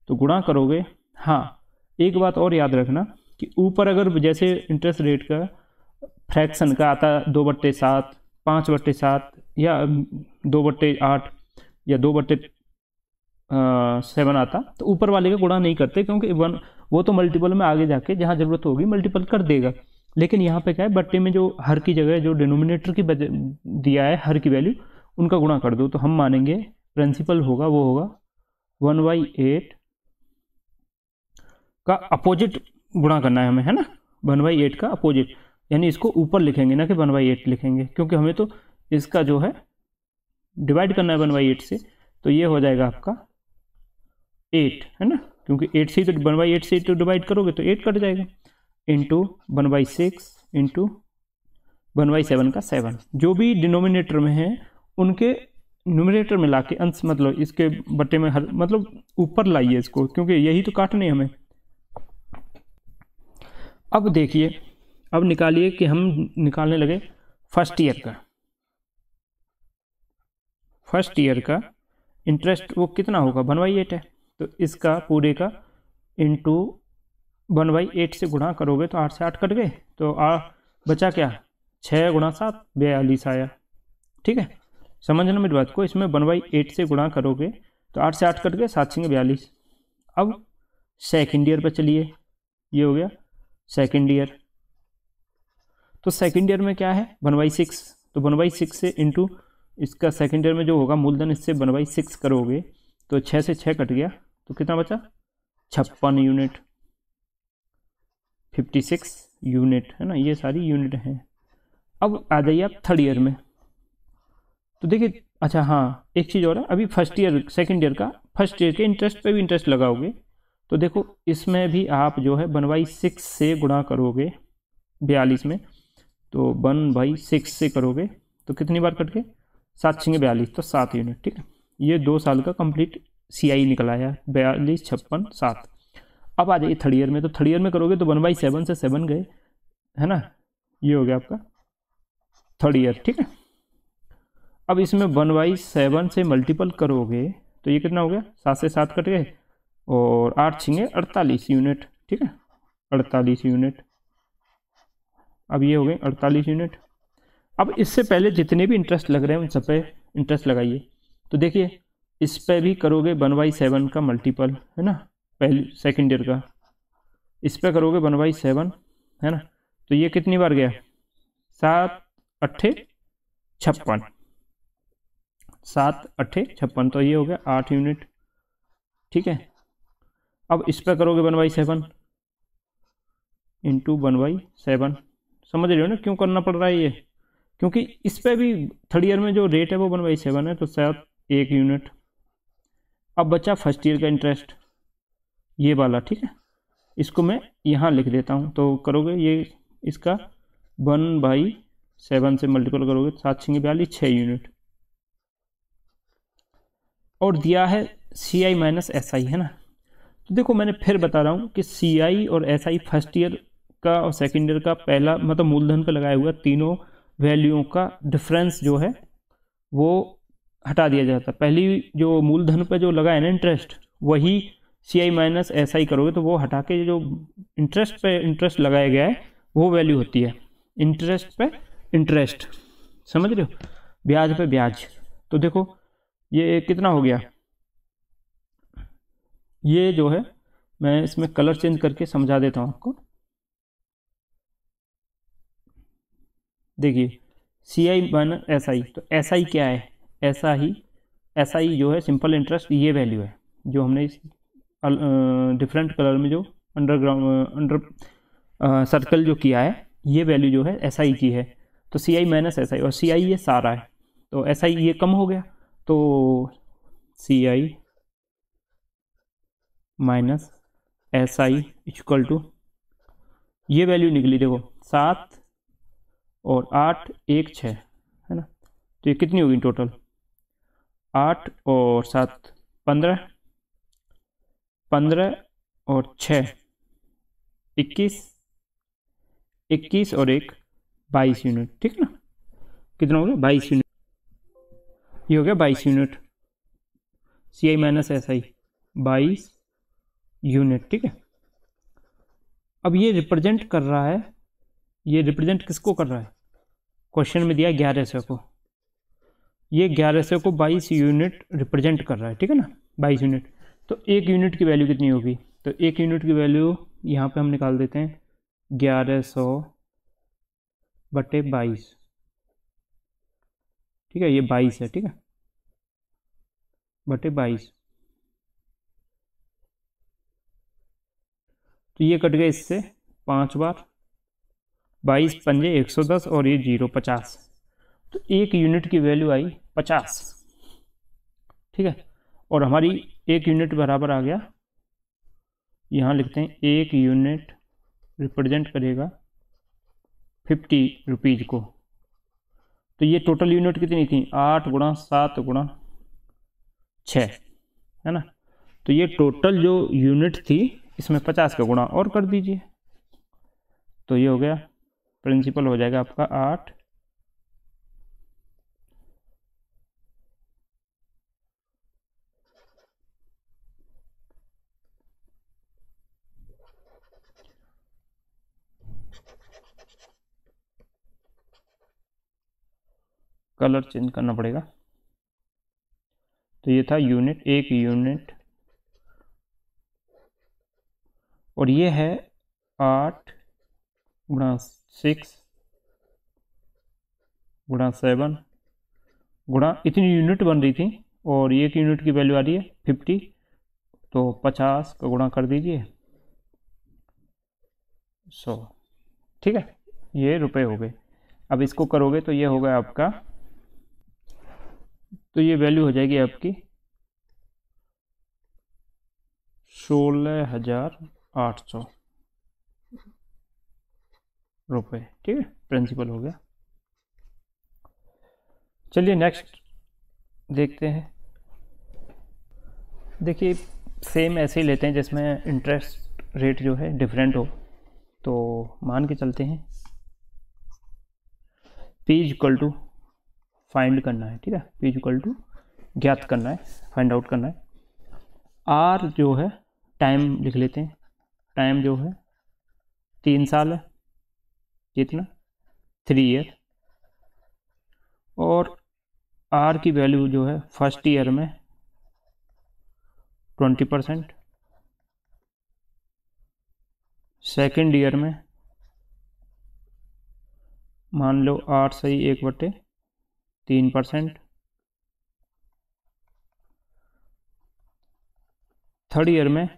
तो गुणा करोगे, हाँ एक बात और याद रखना कि ऊपर अगर जैसे इंटरेस्ट रेट का फ्रैक्शन का आता 2/7, 5/7 या 2/8 या 2/7 आता, तो ऊपर वाले का गुणा नहीं करते, क्योंकि वो तो मल्टीपल में आगे जाके जहाँ जरूरत होगी मल्टीपल कर देगा। लेकिन यहाँ पे क्या है, बट्टे में जो हर की जगह जो डिनोमिनेटर की दिया है हर की वैल्यू, उनका गुणा कर दो। तो हम मानेंगे प्रिंसिपल होगा वो होगा 1/8 का अपोजिट गुणा करना है हमें, है ना, 1/8 का अपोजिट, यानी इसको ऊपर लिखेंगे ना कि 1/8 लिखेंगे, क्योंकि हमें तो इसका जो है डिवाइड करना है 1/8 से। तो ये हो जाएगा आपका 8, है ना, क्योंकि 8 से तो 1/8 से तो डिवाइड करोगे तो 8 कट जाएगा, इंटू 1/6 इंटू 1/7 का 7। जो भी डिनोमिनेटर में है उनके न्यूमरेटर में लाके अंश, मतलब इसके बटे में हर, मतलब ऊपर लाइए इसको, क्योंकि यही तो काटने हमें। अब देखिए, अब निकालिए कि हम निकालने लगे फर्स्ट ईयर का। फर्स्ट ईयर का इंटरेस्ट वो कितना होगा, 1/8 है, तो इसका पूरे का इंटू 1/8 से गुणा करोगे तो 8 से 8 कट गए, तो बचा क्या, 6 × 7 42 आया। ठीक है, समझना मेरी बात को, इसमें 1/8 से गुणा करोगे तो 8 से 8 कट गए, 7 × 42। अब सेकेंड ईयर पर चलिए, ये हो गया सेकेंड ईयर। तो सेकेंड ईयर में क्या है 1/6, तो 1/6 से इंटू इसका सेकेंड ईयर में जो होगा मूलधन, इससे 1/6 करोगे तो 6 से 6 कट गया, तो कितना बचा 56 यूनिट, 56 यूनिट है ना, ये सारी यूनिट हैं। अब आ जाइए आप थर्ड ईयर में, तो देखिए अच्छा हाँ एक चीज़ और है, अभी फर्स्ट ईयर सेकेंड ईयर का फर्स्ट ईयर के इंटरेस्ट पे भी इंटरेस्ट लगाओगे, तो देखो इसमें भी आप जो है 1/6 से गुणा करोगे 42 में, तो 1/6 से करोगे तो कितनी बार कट गए 7 × 42, तो 7 यूनिट, ठीक है। ये 2 साल का कंप्लीट CI निकल आया 42, 56, 7। अब आ जाइए थर्ड ईयर में, तो थर्ड ईयर में करोगे तो 1/7 से 7 गए है ना, ये हो गया आपका थर्ड ईयर, ठीक है। अब इसमें 1/7 से मल्टीपल करोगे तो ये कितना हो गया 7 से 7 कट गए और 8 × 48 यूनिट, ठीक है, 48 यूनिट। अब ये हो गए 48 यूनिट। अब इससे पहले जितने भी इंटरेस्ट लग रहे हैं उन सब पे इंटरेस्ट लगाइए, तो देखिए इस पे भी करोगे 1/7 का मल्टीपल है ना, पहले सेकेंड ईयर का, इस पे करोगे 1/7 है ना, तो ये कितनी बार गया 7 8 56, 7 8 56, तो ये हो गया 8 यूनिट, ठीक है। अब इस पे करोगे 1/7 इंटू 1/7, समझ रहे हो ना क्यों करना पड़ रहा है ये, क्योंकि इस पे भी थर्ड ईयर में जो रेट है वो 1/7 है, तो 7 1 यूनिट। अब बचा फर्स्ट ईयर का इंटरेस्ट ये वाला, ठीक है, इसको मैं यहाँ लिख देता हूँ, तो करोगे ये इसका 1/7 से मल्टीपल करोगे 7 × 42 6 यूनिट, और दिया है CI माइनस SI है ना। तो देखो मैंने फिर बता रहा हूँ कि CI और SI फर्स्ट ईयर का और सेकेंड ईयर का पहला मतलब मूलधन पे लगाया हुआ तीनों वैल्यूओं का डिफरेंस जो है वो हटा दिया जाता है। पहली जो मूलधन पे जो लगा है ना इंटरेस्ट, वही CI माइनस SI करोगे तो वो हटा के जो इंटरेस्ट पे इंटरेस्ट लगाया गया है वो वैल्यू होती है इंटरेस्ट पे इंटरेस्ट, समझ रहे हो, ब्याज पे ब्याज। तो देखो ये कितना हो गया, ये जो है मैं इसमें कलर चेंज करके समझा देता हूँ आपको। देखिए CI माइनस SI, तो SI क्या है, SI जो है सिंपल इंटरेस्ट, ये वैल्यू है जो हमने इस डिफरेंट कलर में जो अंडर सर्कल जो किया है, ये वैल्यू जो है SI की है। तो CI माइनस SI, और CI ये सारा है, तो SI ये कम हो गया, तो CI minus SI equal to ये वैल्यू निकली, देखो 7 और 8 1 6 है ना, तो ये कितनी होगी टोटल 8 और 7 15, 15 और 6 21, 21 और 1 22 यूनिट, ठीक ना, कितना हो गया 22 यूनिट, ये हो गया 22 unit CI minus SI 22 unit, ठीक है। अब ये रिप्रेजेंट कर रहा है, ये रिप्रेजेंट किसको कर रहा है, क्वेश्चन में दिया 1100 को, ये 1100 को 22 यूनिट रिप्रेजेंट कर रहा है, ठीक है ना 22 यूनिट। तो एक यूनिट की वैल्यू कितनी होगी, तो एक यूनिट की वैल्यू यहाँ पे हम निकाल देते हैं 1100/22, ठीक है, ये 22 है, ठीक है, /22, तो ये कट गए इससे 5 बार, 22 पंजे 110 और ये 0 50, तो एक यूनिट की वैल्यू आई 50, ठीक है। और हमारी एक यूनिट बराबर आ गया, यहाँ लिखते हैं एक यूनिट रिप्रेजेंट करेगा 50 रुपीज़ को, तो ये टोटल यूनिट कितनी थी 8 × 7 × 6 है ना, तो ये टोटल जो यूनिट थी इसमें 50 का गुणा और कर दीजिए, तो ये हो गया प्रिंसिपल हो जाएगा आपका 8 कलर चेंज करना पड़ेगा, तो ये था यूनिट, एक यूनिट, और ये है 8 × 6 गुणा 7 गुणा इतनी यूनिट बन रही थी और एक यूनिट की वैल्यू आ रही है 50, तो 50 का गुणा कर दीजिए 100। ठीक है, ये रुपए हो गए। अब इसको करोगे तो ये होगा आपका, तो ये वैल्यू हो जाएगी आपकी 16,800 रुपये। ठीक है, प्रिंसिपल हो गया। चलिए नेक्स्ट देखते हैं। देखिए सेम ऐसे ही लेते हैं जिसमें इंटरेस्ट रेट जो है डिफरेंट हो। तो मान के चलते हैं P इक्वल टू फाइंड करना है। ठीक है, P इक्वल टू ज्ञात करना है, फाइंड आउट करना है। R जो है टाइम लिख लेते हैं, टाइम जो है 3 साल है, कितना 3 ईयर। और R की वैल्यू जो है फर्स्ट ईयर में 20%, सेकेंड ईयर में मान लो 8 सही 1/3%, थर्ड ईयर में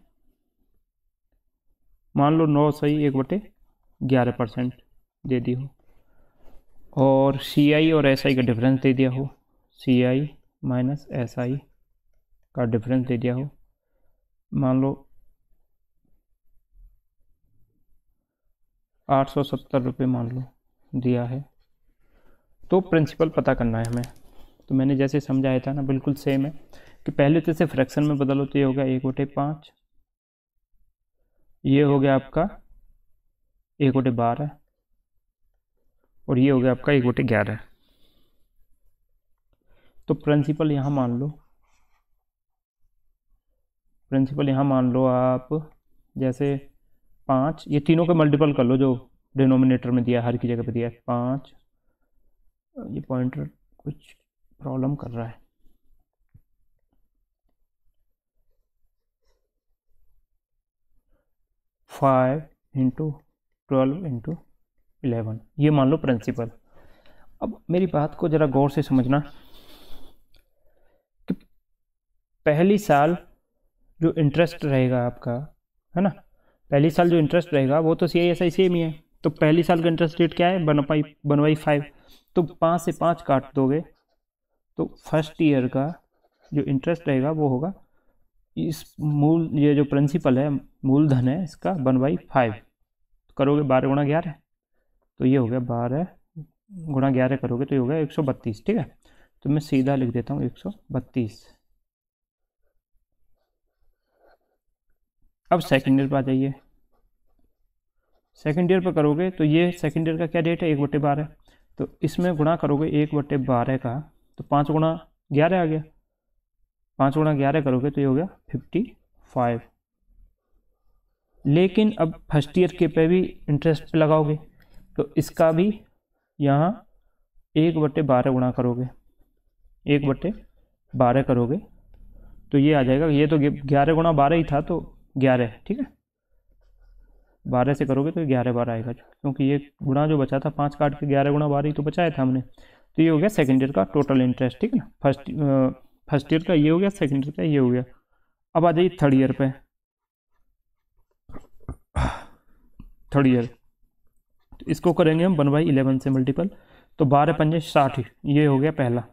मान लो 9 सही 1/11% दे दी हो, और CI और SI का डिफरेंस दे दिया हो, CI माइनस SI का डिफरेंस दे दिया हो, मान लो 870 रुपये मान लो दिया है। तो प्रिंसिपल पता करना है हमें। तो मैंने जैसे समझाया था ना, बिल्कुल सेम है कि पहले तो इसे फ्रैक्शन में बदलो, तो ये हो गया 1/5, ये हो गया आपका 1/12, और ये हो गया आपका 1/11। तो प्रिंसिपल यहाँ मान लो, प्रिंसिपल यहाँ मान लो आप, जैसे 5, ये तीनों का मल्टीपल कर लो जो डिनोमिनेटर में दिया, हर की जगह पे दिया है 5। ये पॉइंटर कुछ प्रॉब्लम कर रहा है। फाइव इंटू 12 इंटू 11, ये मान लो प्रिंसिपल। अब मेरी बात को ज़रा गौर से समझना कि पहली साल जो इंटरेस्ट रहेगा आपका, है ना, पहली साल जो इंटरेस्ट रहेगा वो तो CI SI सेम ही है। तो पहली साल का इंटरेस्ट रेट क्या है, 1/5। तो 5 से 5 काट दोगे तो फर्स्ट ईयर का जो इंटरेस्ट रहेगा वो होगा इस मूल, ये जो प्रिंसिपल है मूलधन है इसका 1/5 करोगे 12 गुणा 11, तो ये हो गया 12 गुणा 11 करोगे तो ये हो गया 132। ठीक है, तो मैं सीधा लिख देता हूँ 132। अब सेकेंड ईयर पर आ जाइए। सेकेंड ईयर पर करोगे तो ये सेकेंड ईयर का क्या रेट है, 1/12। तो इसमें गुणा करोगे 1/12 का, तो 5 गुणा 11 आ गया, 5 गुणा 11 करोगे तो ये हो गया 55। लेकिन अब फर्स्ट ईयर के पे भी इंटरेस्ट पे लगाओगे तो इसका भी यहाँ 1/12 गुणा करोगे, 1/12 करोगे तो ये आ जाएगा, ये तो 11 गुणा 12 ही था तो 11। ठीक है, 12 से करोगे तो 11/12 आएगा, क्योंकि ये गुणा जो बचा था 5 काट के 11 गुणा 12 ही तो बचाया था हमने। तो ये हो गया सेकेंड ईयर का टोटल इंटरेस्ट। ठीक है ना, फर्स्ट ईयर का ये हो गया, सेकेंड ईयर का ये हो गया। अब आ जाइए थर्ड ईयर पे। थर्ड ईयर तो इसको करेंगे हम 1/11 से मल्टीपल, तो 12 पंजे 60, ये हो गया पहला,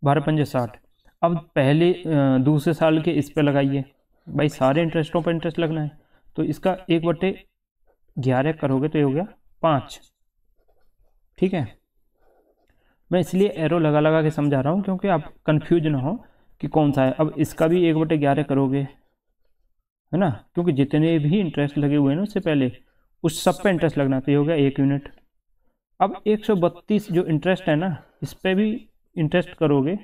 12 पंजे 60। अब पहले दूसरे साल के इस पे लगाइए भाई, सारे इंटरेस्टों पर इंटरेस्ट लगना है, तो इसका 1/11 करोगे तो ये हो गया 5। ठीक है, मैं इसलिए एरो लगा लगा के समझा रहा हूँ क्योंकि आप कंफ्यूज ना हो कि कौन सा है। अब इसका भी 1/11 करोगे, है ना, क्योंकि जितने भी इंटरेस्ट लगे हुए हैं ना उससे पहले उस सब पे इंटरेस्ट लगना, तो ये हो गया 1 यूनिट। अब 132 जो इंटरेस्ट है ना, इस पर भी इंटरेस्ट करोगे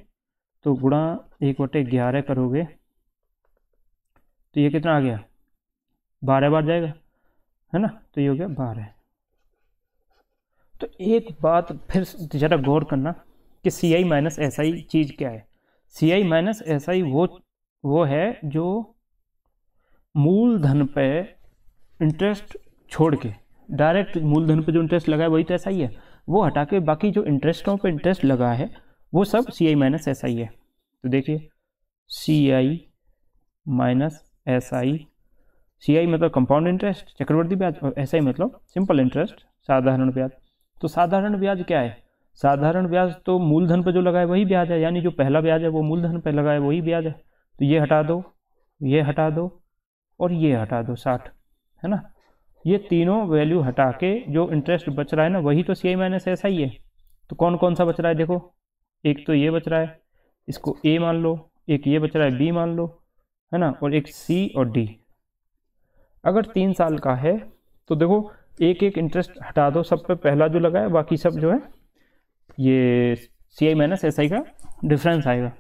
तो गुणा 1/11 करोगे तो ये कितना आ गया, 12 बार जाएगा, है ना, तो ये हो गया 12। तो एक बात फिर ज़रा गौर करना कि CI माइनस SI चीज़ क्या है। CI माइनस SI वो है जो मूलधन पे इंटरेस्ट छोड़ के, डायरेक्ट मूलधन पे जो इंटरेस्ट लगा है वही तो SI है, वो हटा के बाकी जो इंटरेस्टों पे इंटरेस्ट लगा है वो सब CI माइनस SI है। तो देखिए CI माइनस SI, CI मतलब कंपाउंड इंटरेस्ट चक्रवर्ती ब्याज, और SI मतलब सिंपल इंटरेस्ट साधारण ब्याज। तो साधारण ब्याज क्या है? साधारण ब्याज तो मूलधन पर जो लगा है वही ब्याज है, यानी जो पहला ब्याज है वो मूलधन पर लगा है वही ब्याज है। तो ये हटा दो, ये हटा दो और ये हटा दो 60, है ना। ये तीनों वैल्यू हटा के जो इंटरेस्ट बच रहा है ना वही तो CI माइनस SI है। तो कौन कौन सा बच रहा है देखो, एक तो ये बच रहा है, इसको A मान लो, एक ये बच रहा है B मान लो, है ना, और एक C और D। अगर 3 साल का है तो देखो एक एक इंटरेस्ट हटा दो, सब पे पहला जो लगा है बाकी सब जो है ये CI माइनस SI का डिफरेंस आएगा।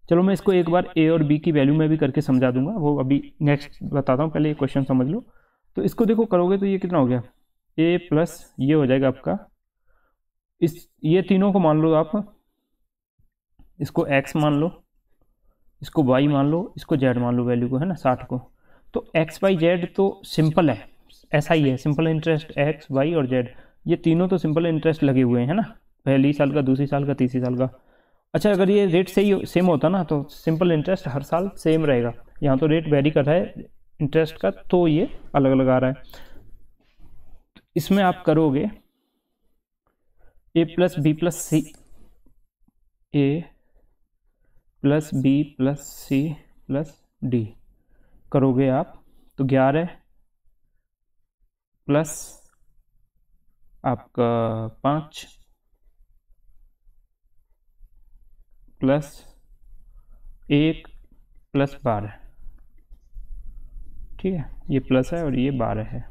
चलो मैं इसको एक बार A और B की वैल्यू में भी करके समझा दूंगा, वो अभी नेक्स्ट बताता हूँ, पहले ये क्वेश्चन समझ लो। तो इसको देखो करोगे तो ये कितना हो गया, A प्लस ये हो जाएगा आपका, इस ये तीनों को मान लो आप, इसको X मान लो, इसको Y मान लो, इसको Z मान लो वैल्यू को, है ना 60 को। तो XYZ तो सिंपल है, SI है, सिंपल इंटरेस्ट X Y और Z, ये तीनों तो सिंपल इंटरेस्ट लगे हुए हैं, है ना, पहली साल का, दूसरी साल का, तीसरी साल का। अच्छा अगर ये रेट सही सेम होता ना तो सिंपल इंटरेस्ट हर साल सेम रहेगा, यहाँ तो रेट वेरी कर रहा है इंटरेस्ट का, तो ये अलग अलग आ रहा है। इसमें आप करोगे A plus B plus C, A plus B plus C plus D करोगे आप तो 11 प्लस आपका 5 प्लस 1 प्लस 12, ठीक है, ये प्लस है और ये 12 है।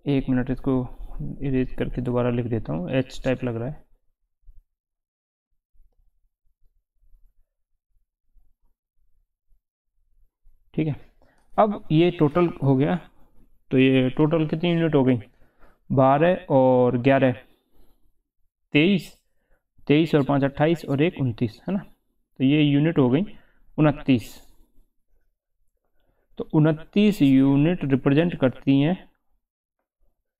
एक मिनट इसको इरेज करके दोबारा लिख देता हूँ, H टाइप लग रहा है। ठीक है, अब ये टोटल हो गया, तो ये टोटल कितनी यूनिट हो गई, 12 और 11 23, 23 और 5 28 और 1 29, है ना। तो ये यूनिट हो गई 29। तो 29 यूनिट रिप्रेजेंट करती हैं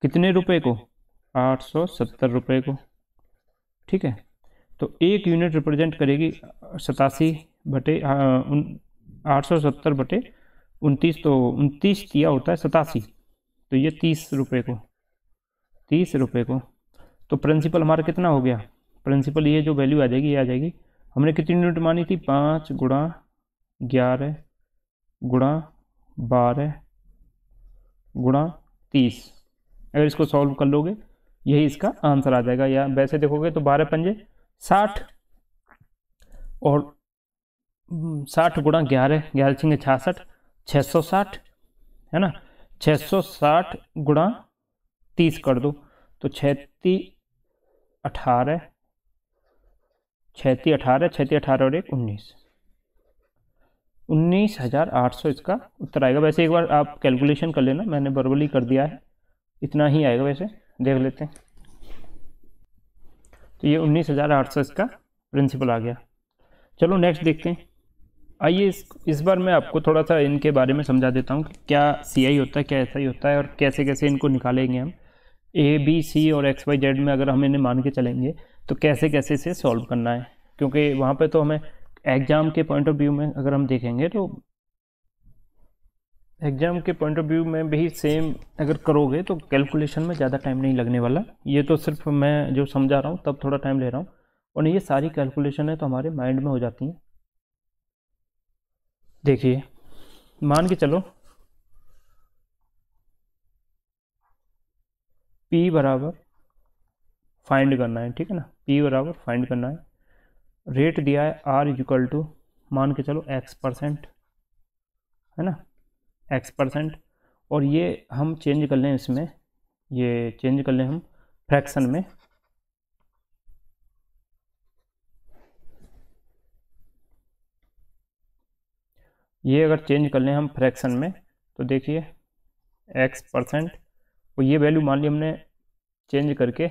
कितने रुपए को, 870 रुपये को, ठीक है। तो एक यूनिट रिप्रेजेंट करेगी 87 बटे 870 बटे 29, तो 29 दिया होता है 87, तो ये 30 रुपये को, 30 रुपये को। तो प्रिंसिपल हमारा कितना हो गया, प्रिंसिपल ये जो वैल्यू आ जाएगी ये आ जाएगी, हमने कितनी यूनिट मानी थी, 5 गुणा 11 गुणा 12 गुणा 30। अगर इसको सॉल्व कर लोगे यही इसका आंसर आ जाएगा, या वैसे देखोगे तो 12 पंजे 60 और 60 गुणा 11, 11 छिंगे 66, 660, है ना, 660 गुणा 30 कर दो तो 36 18, 36 18, 36 18 और 1 19, 19,800 इसका उत्तर आएगा। वैसे एक बार आप कैलकुलेशन कर लेना, मैंने बराबरी कर दिया है, इतना ही आएगा, वैसे देख लेते हैं। तो ये 19,800 इसका प्रिंसिपल आ गया। चलो नेक्स्ट देखते हैं। आइए इस बार मैं आपको थोड़ा सा इनके बारे में समझा देता हूँ कि क्या CI होता है, क्या SI होता है, और कैसे कैसे इनको निकालेंगे हम। A B C और XYZ में अगर हम इन्हें मान के चलेंगे तो कैसे कैसे इसे सॉल्व करना है, क्योंकि वहाँ पे तो हमें एग्ज़ाम के पॉइंट ऑफ व्यू में अगर हम देखेंगे तो एग्ज़ाम के पॉइंट ऑफ व्यू में भी सेम अगर करोगे तो कैलकुलेशन में ज़्यादा टाइम नहीं लगने वाला। ये तो सिर्फ मैं जो समझा रहा हूँ तब थोड़ा टाइम ले रहा हूँ, और ये सारी कैलकुलेशन है तो हमारे माइंड में हो जाती हैं। देखिए मान के चलो P बराबर फाइंड करना है, ठीक है ना, P बराबर फाइंड करना है, रेट दिया है R इक्वल टू मान के चलो X%, है ना, X%, और ये हम चेंज कर लें इसमें, ये चेंज कर लें हम फ्रैक्शन में, ये अगर चेंज कर लें हम फ्रैक्शन में तो देखिए X%, और ये वैल्यू मान ली हमने चेंज करके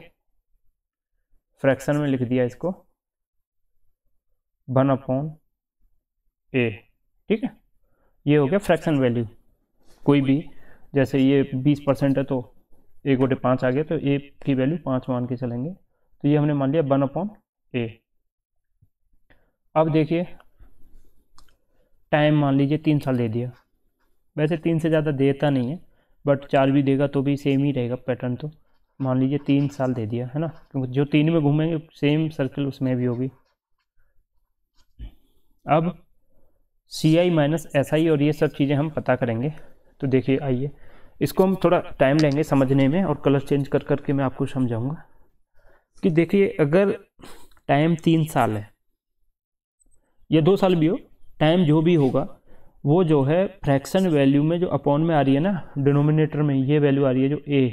फ्रैक्शन में लिख दिया इसको 1/A, ठीक है, ये हो गया फ्रैक्शन वैल्यू कोई भी। जैसे ये 20% है तो 1/5 आ गया, तो ए की वैल्यू 5 मान के चलेंगे। तो ये हमने मान लिया 1/a। अब देखिए टाइम मान लीजिए 3 साल दे दिया, वैसे 3 से ज़्यादा देता नहीं है, बट 4 भी देगा तो भी सेम ही रहेगा पैटर्न। तो मान लीजिए 3 साल दे दिया है ना, क्योंकि जो 3 में घूमेंगे सेम सर्कल उसमें भी होगी। अब CI माइनस SI और ये सब चीज़ें हम पता करेंगे। तो देखिए आइए इसको हम थोड़ा टाइम लेंगे समझने में, और कलर चेंज कर करके मैं आपको समझाऊंगा कि देखिए अगर टाइम 3 साल है या 2 साल भी हो, टाइम जो भी होगा वो जो है फ्रैक्शन वैल्यू में जो अपॉन में आ रही है ना, डिनोमिनेटर में ये वैल्यू आ रही है जो a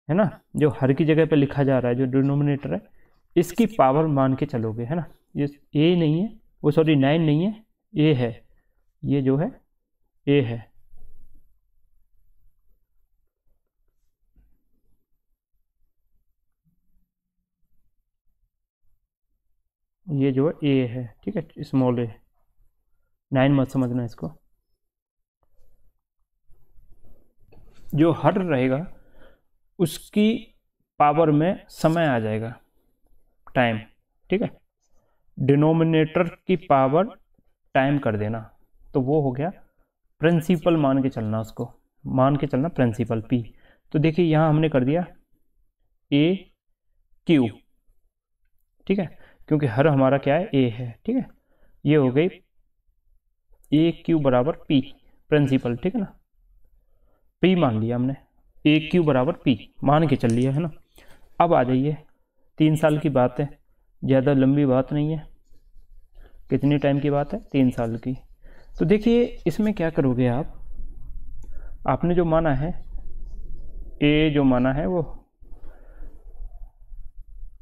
है ना, जो हर की जगह पे लिखा जा रहा है जो डिनोमिनेटर है, इसकी पावर मान के चलोगे है ना। ये a नहीं है, वो सॉरी 9 नहीं है, a है, ये जो है a है। ये जो है a है, ठीक है, स्मॉल a, 9 मत समझना इसको। जो हर रहेगा उसकी पावर में समय आ जाएगा, टाइम, ठीक है। डिनोमिनेटर की पावर टाइम कर देना, तो वो हो गया प्रिंसिपल, मान के चलना, उसको मान के चलना प्रिंसिपल p। तो देखिए यहाँ हमने कर दिया a q, ठीक है, क्योंकि हर हमारा क्या है a है, ठीक है। ये हो गई a q बराबर p प्रिंसिपल, ठीक है ना, p मान लिया हमने, a q बराबर p मान के चल लिया है ना। अब आ जाइए 3 साल की बात है, ज़्यादा लंबी बात नहीं है, कितनी टाइम की बात है 3 साल की। तो देखिए इसमें क्या करोगे आप, आपने जो माना है a, जो माना है वो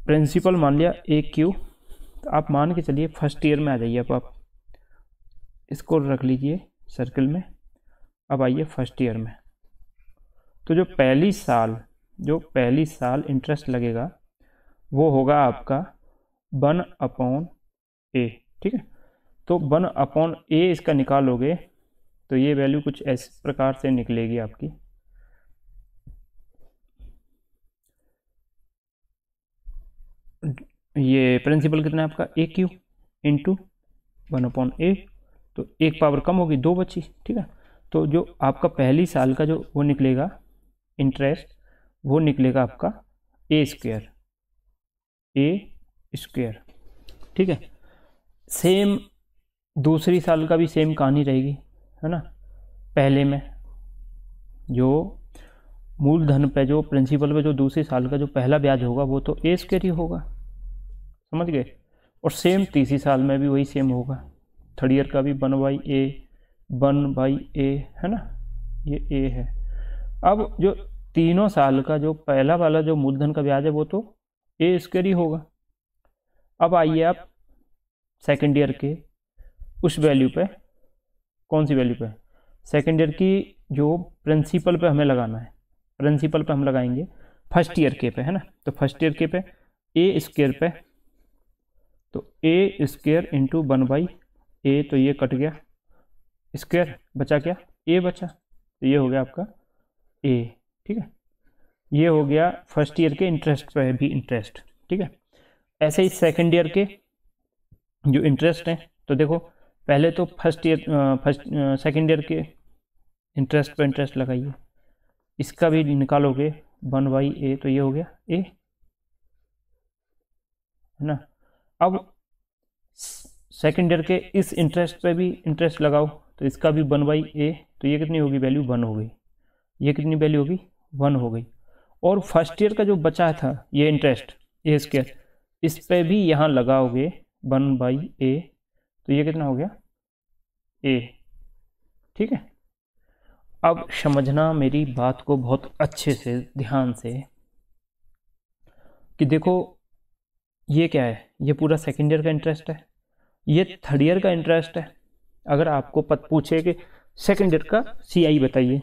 प्रिंसिपल मान लिया a q, तो आप मान के चलिए फर्स्ट ईयर में आ जाइए। अब आप इसको रख लीजिए सर्कल में। अब आइए फर्स्ट ईयर में, तो जो पहली साल इंटरेस्ट लगेगा वो होगा आपका 1/a, ठीक है। तो 1/a इसका निकालोगे तो ये वैल्यू कुछ इस प्रकार से निकलेगी आपकी, ये प्रिंसिपल कितना है आपका a q इंटू 1/a, तो एक पावर कम होगी, 2 बची, ठीक है। तो जो आपका पहली साल का जो वो निकलेगा इंटरेस्ट, वो निकलेगा आपका a स्क्वेयर, ठीक है। सेम दूसरी साल का भी सेम कहानी रहेगी, है ना। पहले में जो मूलधन पे, जो प्रिंसिपल पे, जो दूसरी साल का जो पहला ब्याज होगा वो तो a स्क्वेयर ही होगा, समझ गए। और सेम तीसरी साल में भी वही सेम होगा, थर्ड ईयर का भी 1/a है ना, ये a है। अब जो तीनों साल का जो पहला वाला जो मूलधन का ब्याज है वो तो a स्क्वेयर ही होगा। अब आइए आप सेकेंड ईयर के उस वैल्यू पे, कौन सी वैल्यू पे, सेकेंड ईयर की जो प्रिंसिपल पे हमें लगाना है, प्रिंसिपल पे हम लगाएंगे फर्स्ट ईयर के पे, है ना। तो फर्स्ट ईयर के पे a स्क्वेयर पे, तो a स्क्वेयर इंटू 1/a, तो ये कट गया स्क्वेयर, बचा क्या a बचा, तो ये हो गया आपका a, ठीक है। ये हो गया फर्स्ट ईयर के इंटरेस्ट पे भी इंटरेस्ट, ठीक है। ऐसे ही सेकेंड ईयर के जो इंटरेस्ट हैं, तो देखो पहले तो सेकेंड ईयर के इंटरेस्ट पे इंटरेस्ट लगाइए, इसका भी निकालोगे 1/a, तो ये हो गया a, है ना। अब सेकेंड ईयर के इस इंटरेस्ट पे भी इंटरेस्ट लगाओ, तो इसका भी 1/a, तो ये कितनी होगी वैल्यू 1 हो गई, ये कितनी वैल्यू होगी 1 हो गई। और फर्स्ट ईयर का जो बचा था ये इंटरेस्ट a स्क्वायर, इस पे भी यहाँ लगाओगे 1/a, तो ये कितना हो गया a, ठीक है। अब समझना मेरी बात को बहुत अच्छे से ध्यान से कि देखो ये क्या है, ये पूरा सेकेंड ईयर का इंटरेस्ट है, ये थर्ड ईयर का इंटरेस्ट है। अगर आपको पूछे कि सेकेंड ईयर का CI बताइए,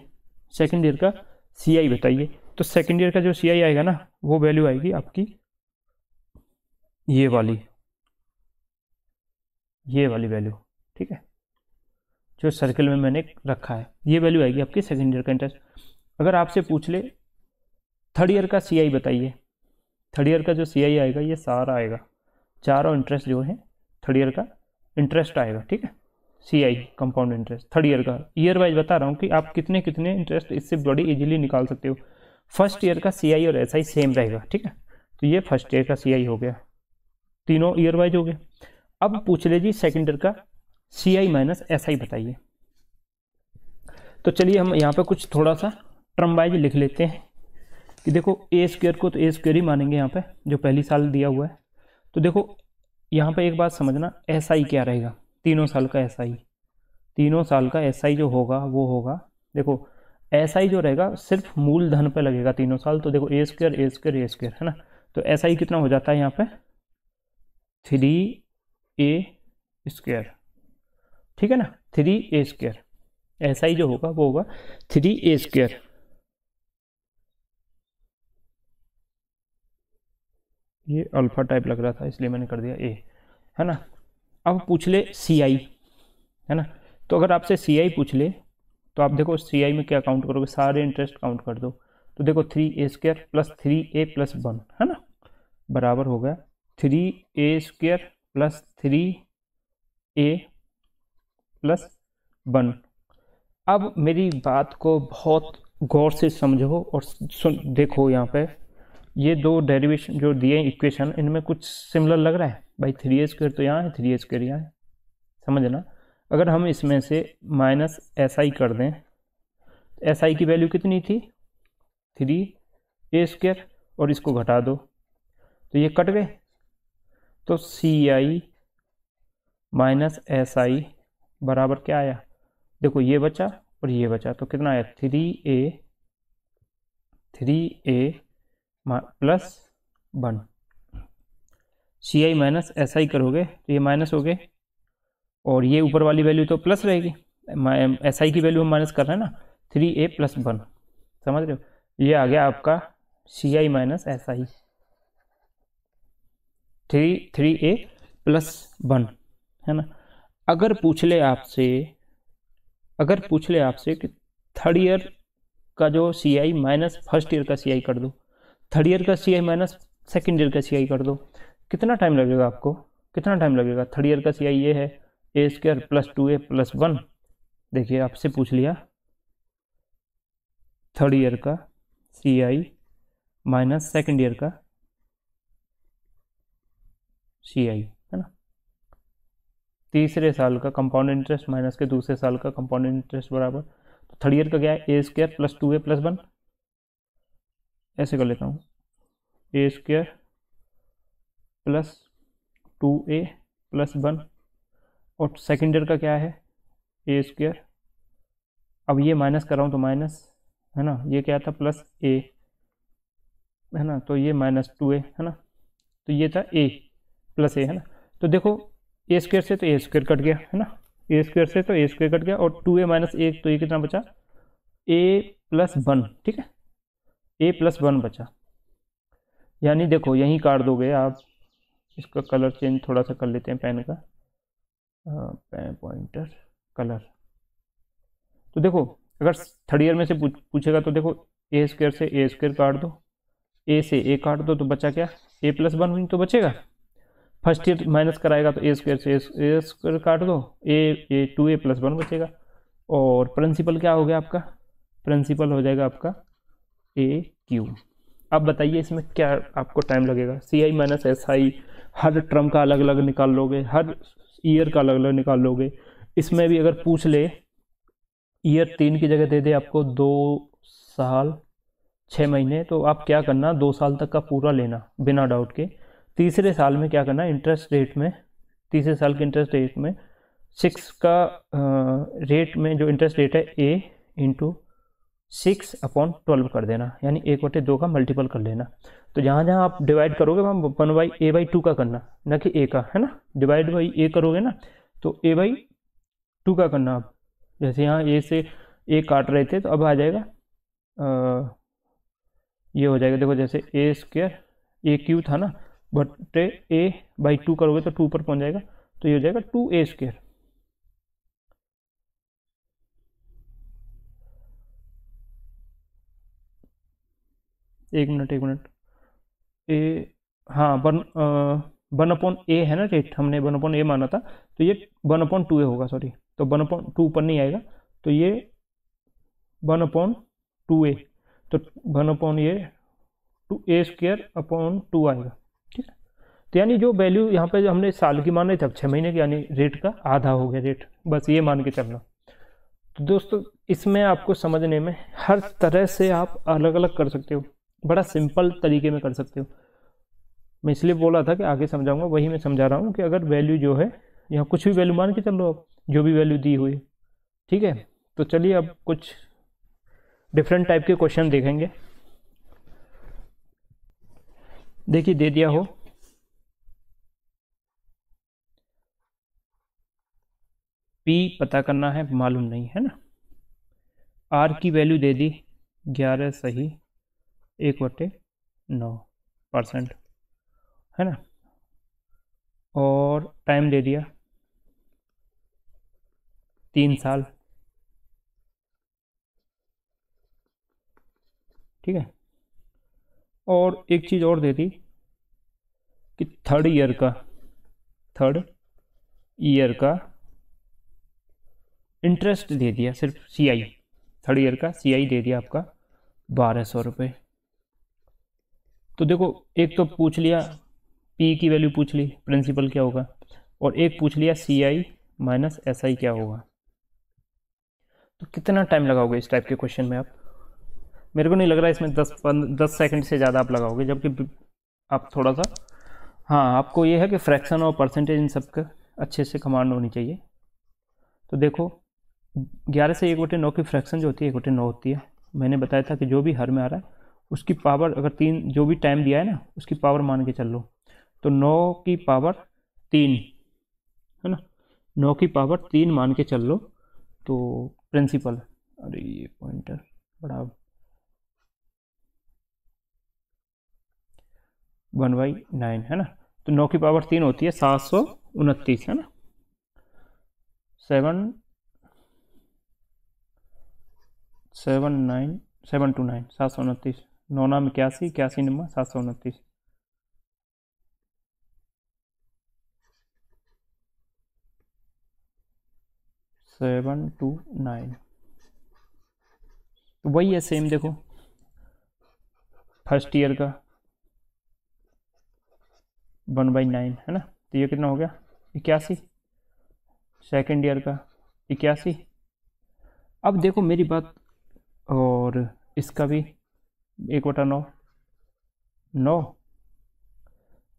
सेकेंड ईयर का CI बताइए, तो सेकेंड ईयर का जो CI आएगा ना, वो वैल्यू आएगी आपकी ये वाली वैल्यू, ठीक है। जो सर्किल में मैंने रखा है, ये वैल्यू आएगी आपकी सेकेंड ईयर का इंटरेस्ट। अगर आपसे पूछ ले थर्ड ईयर का CI बताइए, थर्ड ईयर का जो CI आएगा ये सारा आएगा, चारों इंटरेस्ट जो है थर्ड ईयर का इंटरेस्ट आएगा, ठीक है। CI compound interest third year का, ईयर वाइज बता रहा हूँ कि आप कितने कितने इंटरेस्ट इससे बड़ी इजीली निकाल सकते हो। फर्स्ट ईयर का CI और SI सेम रहेगा, ठीक है। तो ये फर्स्ट ईयर का CI हो गया, तीनों ईयर वाइज हो गए। अब पूछ लीजिए सेकेंड ईयर का CI माइनस SI बताइए। तो चलिए हम यहाँ पे कुछ थोड़ा सा टर्म वाइज लिख लेते हैं कि देखो ए स्क्वायर को तो ए स्क्वायर ही मानेंगे यहाँ पे, जो पहली साल दिया हुआ है। तो देखो यहाँ पे एक बात समझना, SI क्या रहेगा, तीनों साल का SI, तीनों साल का SI जो होगा वो होगा, देखो SI जो रहेगा सिर्फ मूलधन पे लगेगा तीनों साल। तो देखो ए स्क्वायर ए स्क्वायर ए स्क्वायर है ना, तो SI कितना हो जाता है यहाँ पे 3A स्क्वायर, ठीक है ना, 3A स्क्वायर। SI जो होगा वो होगा 3A स्क्वायर। ये अल्फा टाइप लग रहा था इसलिए मैंने कर दिया A, है ना। अब पूछ ले CI, है ना। तो अगर आपसे CI पूछ ले तो आप देखो CI में क्या काउंट करोगे, सारे इंटरेस्ट काउंट कर दो। तो देखो 3A square plus 3A plus 1, है ना, बराबर हो गया 3A square plus 3A plus 1। अब मेरी बात को बहुत गौर से समझो और सुन, देखो यहाँ पे ये दो डेरिवेशन जो दिए इक्वेशन, इनमें कुछ सिमिलर लग रहा है भाई। 3A स्क्वायर तो यहाँ है, 3A स्क्वायर यहाँ है, समझना। अगर हम इसमें से माइनस SI कर दें, SI की वैल्यू कितनी थी 3A स्क्वायर, और इसको घटा दो तो ये कट गए। तो CI माइनस SI बराबर क्या आया, देखो ये बचा और ये बचा, तो कितना आया 3A plus 1। CI minus SI करोगे तो ये माइनस हो गए, और ये ऊपर वाली वैल्यू तो प्लस रहेगी, SI की वैल्यू हम माइनस कर रहे हैं ना, 3A प्लस 1, समझ रहे हो। ये आ गया आपका CI minus SI 3A plus 1, है ना। अगर पूछ ले आपसे कि थर्ड ईयर का जो CI माइनस फर्स्ट ईयर का CI कर दो, थर्ड ईयर का CI माइनस सेकेंड ईयर का CI कर दो, कितना टाइम लगेगा आपको, कितना टाइम लगेगा। थर्ड ईयर का CI ये है A square plus 2A plus 1। देखिए आपसे पूछ लिया थर्ड ईयर का CI माइनस सेकेंड ईयर का CI, है ना। तीसरे साल का कंपाउंड इंटरेस्ट माइनस के दूसरे साल का कंपाउंड इंटरेस्ट बराबर, तो थर्ड ईयर का क्या है A square plus 2A plus 1, ऐसे कर लेता हूँ A square plus 2A plus 1, और सेकेंड ईयर का क्या है A स्क्वायर, अब ये माइनस कर रहा हूँ तो माइनस, है ना, ये क्या था प्लस A, है ना, तो ये माइनस 2A, है ना, तो ये था A प्लस A, है ना। तो देखो A स्क्वायर से तो A स्क्वायर कट गया, है ना, A स्क्वायर से तो A स्क्वायर कट गया, और 2A माइनस 1, तो ये कितना बचा A प्लस 1, ठीक है, A प्लस 1 बचा। यानी देखो यहीं काट दोगे आप, इसका कलर चेंज थोड़ा सा कर लेते हैं पेन का, पेन पॉइंटर कलर। तो देखो अगर थर्ड ईयर में से पूछेगा तो देखो A स्क्वायर से A स्क्वायर काट दो, A से A काट दो, तो बचा क्या A प्लस 1 तो बचेगा। फर्स्ट ईयर माइनस कराएगा तो A स्क्वायर से A स्क्वायर काट दो, A 2A प्लस 1 बचेगा। और प्रिंसिपल क्या हो गया आपका, प्रिंसिपल हो जाएगा आपका AQ। अब बताइए इसमें क्या आपको टाइम लगेगा। CI माइनस SI हर टर्म का अलग अलग निकाल लोगे, हर ईयर का अलग अलग निकाल लोगे। इसमें भी अगर पूछ ले ईयर 3 की जगह दे दे आपको 2 साल 6 महीने, तो आप क्या करना 2 साल तक का पूरा लेना बिना डाउट के। तीसरे साल में क्या करना, इंटरेस्ट रेट में, तीसरे साल के इंटरेस्ट रेट में 6 का रेट में जो इंटरेस्ट रेट है A इंटू 6/12 कर देना, यानी 1/2 का मल्टीपल कर लेना। तो जहाँ जहाँ आप डिवाइड करोगे वहाँ 1/A/2 का करना, ना कि A का, है ना। डिवाइड बाई A करोगे ना तो A/2 का करना। आप जैसे यहाँ A से A काट रहे थे तो अब आ जाएगा ये हो जाएगा, देखो जैसे A स्क्वायर AQ था ना, बट A/2 करोगे तो 2 पर पहुँच जाएगा, तो ये हो जाएगा 2A स्क्वायर। एक मिनट ए, हाँ 1/a है ना रेट, हमने 1/a माना था, तो ये 1/2a होगा, सॉरी, तो 1/2 ऊपर नहीं आएगा, तो ये 1/2a, तो 1/2 आएगा। ठीक है, तो यानी जो वैल्यू यहाँ पे हमने साल की मान रहे थे, अब 6 महीने की, यानी रेट का आधा हो गया रेट, बस ये मान के चलना। तो दोस्तों इसमें आपको समझने में हर तरह से आप अलग अलग कर सकते हो, बड़ा सिंपल तरीके में कर सकते हो। मैं इसलिए बोला था कि आगे समझाऊंगा, वही मैं समझा रहा हूँ कि अगर वैल्यू जो है यहाँ कुछ भी वैल्यू मान के चल लो आप, जो भी वैल्यू दी हुई, ठीक है। तो चलिए अब कुछ डिफरेंट टाइप के क्वेश्चन देखेंगे। देखिए दे दिया हो P पता करना है, मालूम नहीं है ना, R की वैल्यू दे दी 11 सही 1/9% है ना, और टाइम दे दिया 3 साल, ठीक है। और एक चीज़ और दे दी कि थर्ड ईयर का इंटरेस्ट दे दिया, सिर्फ CI, थर्ड ईयर का CI दे दिया आपका 1200 रुपये। तो देखो एक तो पूछ लिया P की वैल्यू पूछ ली, प्रिंसिपल क्या होगा, और एक पूछ लिया CI माइनस SI क्या होगा। तो कितना टाइम लगाओगे इस टाइप के क्वेश्चन में आप? मेरे को नहीं लग रहा है इसमें 10 सेकंड से ज़्यादा आप लगाओगे, जबकि आप थोड़ा सा, हाँ आपको ये है कि फ्रैक्शन और परसेंटेज इन सब का अच्छे से कमांड होनी चाहिए। तो देखो 11 से 1/9 की फ्रैक्शन जो होती है 1/9 होती है। मैंने बताया था कि जो भी हर में आ रहा है उसकी पावर, अगर 3 जो भी टाइम दिया है ना उसकी पावर मान के चल लो, तो 9 की पावर 3 है ना, 9 की पावर 3 मान के चल लो। तो प्रिंसिपल, अरे ये पॉइंटर बड़ा 1/9 है ना, तो 9 की पावर 3 होती है 729 है ना, 729 729, 9 नाम 81, 81 नंबर 729। तो वही है सेम, देखो फर्स्ट ईयर का 1/9 है ना, तो ये कितना हो गया 81, सेकेंड ईयर का 81। अब देखो मेरी बात, और इसका भी 1/9 9।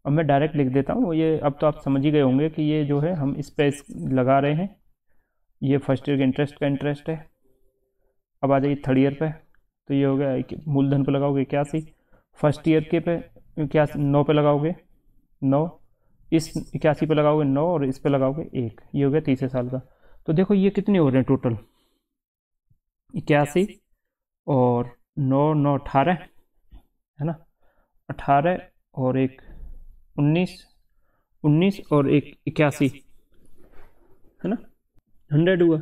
अब मैं डायरेक्ट लिख देता हूँ ये, अब तो आप समझ ही गए होंगे कि ये जो है हम इस पे लगा रहे हैं, ये फर्स्ट ईयर के इंटरेस्ट का इंटरेस्ट है। अब आ जाइए थर्ड ईयर पे, तो ये हो गया मूलधन पे लगाओगे 81, फर्स्ट ईयर के पे 9 पे लगाओगे 9, इस 81 पे लगाओगे 9, और इस पे लगाओगे 1, ये हो गया तीसरे साल का। तो देखो ये कितने हो रहे हैं टोटल, 81 और 9 9 18 है ना, 18 और 1 19, 19 और 1 81 है ना, 100 हुआ।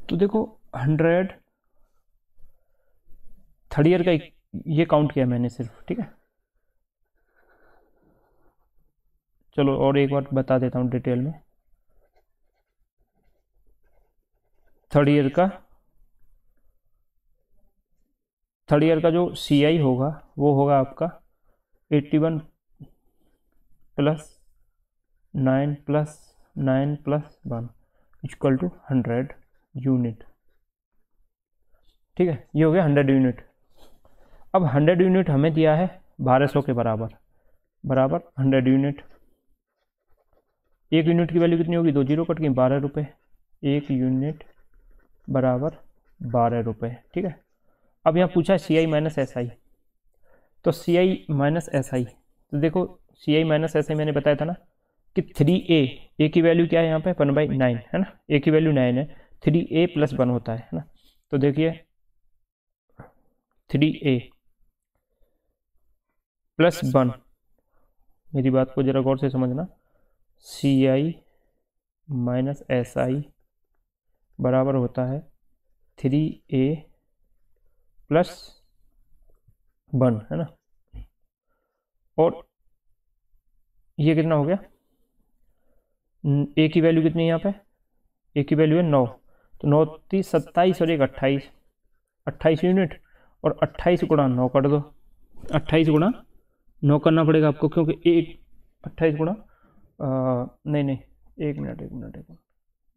तो देखो 100 थर्ड ईयर का ये काउंट किया मैंने सिर्फ, ठीक है। चलो और एक बार बता देता हूँ डिटेल में, थर्ड ईयर का जो CI होगा वो होगा आपका 81 plus 9 plus 9 plus 1 equal to 100 unit, ठीक है। ये हो गया 100 यूनिट। अब 100 यूनिट हमें दिया है 1200 के बराबर 100 यूनिट। एक यूनिट की वैल्यू कितनी होगी, 2 जीरो कट गई, 12 रुपये, एक यूनिट बराबर 12 रुपये, ठीक है। अब यहाँ पूछा CI माइनस SI, तो CI माइनस SI, तो देखो CI माइनस SI मैंने बताया था ना कि 3A की वैल्यू क्या है यहाँ पे 1/9 है ना, A की वैल्यू 9 है, 3A प्लस 1 होता है ना। तो देखिए 3A प्लस 1, मेरी बात को जरा गौर से समझना, CI माइनस SI बराबर होता है 3A प्लस 1 है ना। और ये कितना हो गया, ए की वैल्यू कितनी है यहाँ पे, ए की वैल्यू है 9, तो 9 30 27 और 1 28, 28 यूनिट, और 28 गुणा 9 कर दो, 28 गुणा 9 करना पड़ेगा आपको, क्योंकि एक 28 गुणा नहीं नहीं, एक मिनट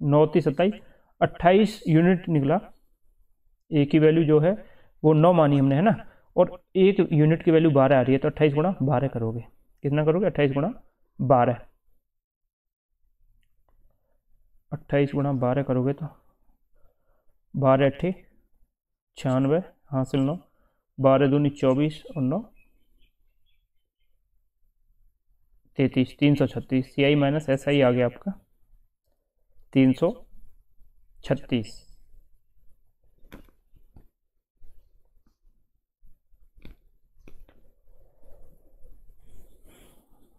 9 30 27, 28 यूनिट निकला। ए की वैल्यू जो है वो 9 मानी हमने, है ना, और एक यूनिट की वैल्यू 12 आ रही है, तो 28 गुणा 12 करोगे, कितना करोगे, 28 गुणा 12, 28 गुणा 12 करोगे तो 12 अट्ठे 96 हासिल 9, 12 दूनी 24 और 9 33, 336, सी आई माइनस एस आई आ गया आपका 336।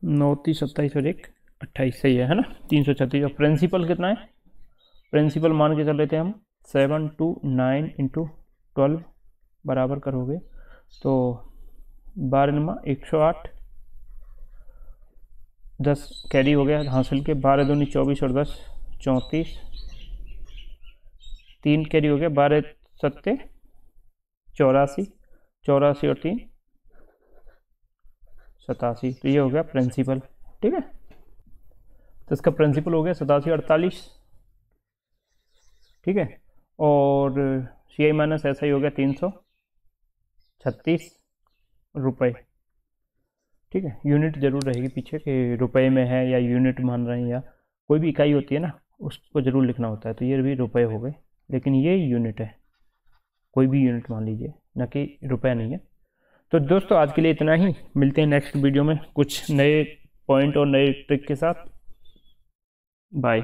नौ 30 27 और 1 28 सही है ना, 336। और प्रिंसिपल कितना है, प्रिंसिपल मान के चल रहे थे हम 7 2 9 इंटू 12 बराबर करोगे तो 12 नमा 108, 10 कैरी हो गया हासिल के, 12 दूनी 24 और 10 34, 3 कैरी हो गया, 12 सत्ते 84, 84 और 3 87, तो ये हो गया प्रिंसिपल। ठीक है, तो इसका प्रिंसिपल हो गया 87 48। ठीक है, और सी आई माइनस ऐसा ही हो गया 336 रुपये। ठीक है, यूनिट जरूर रहेगी पीछे कि रुपए में है या यूनिट मान रहे हैं, या कोई भी इकाई होती है ना उसको जरूर लिखना होता है, तो ये भी रुपए हो गए, लेकिन ये यूनिट है, कोई भी यूनिट मान लीजिए, ना कि रुपए नहीं है। तो दोस्तों आज के लिए इतना ही, मिलते हैं नेक्स्ट वीडियो में कुछ नए पॉइंट और नए ट्रिक के साथ। बाय।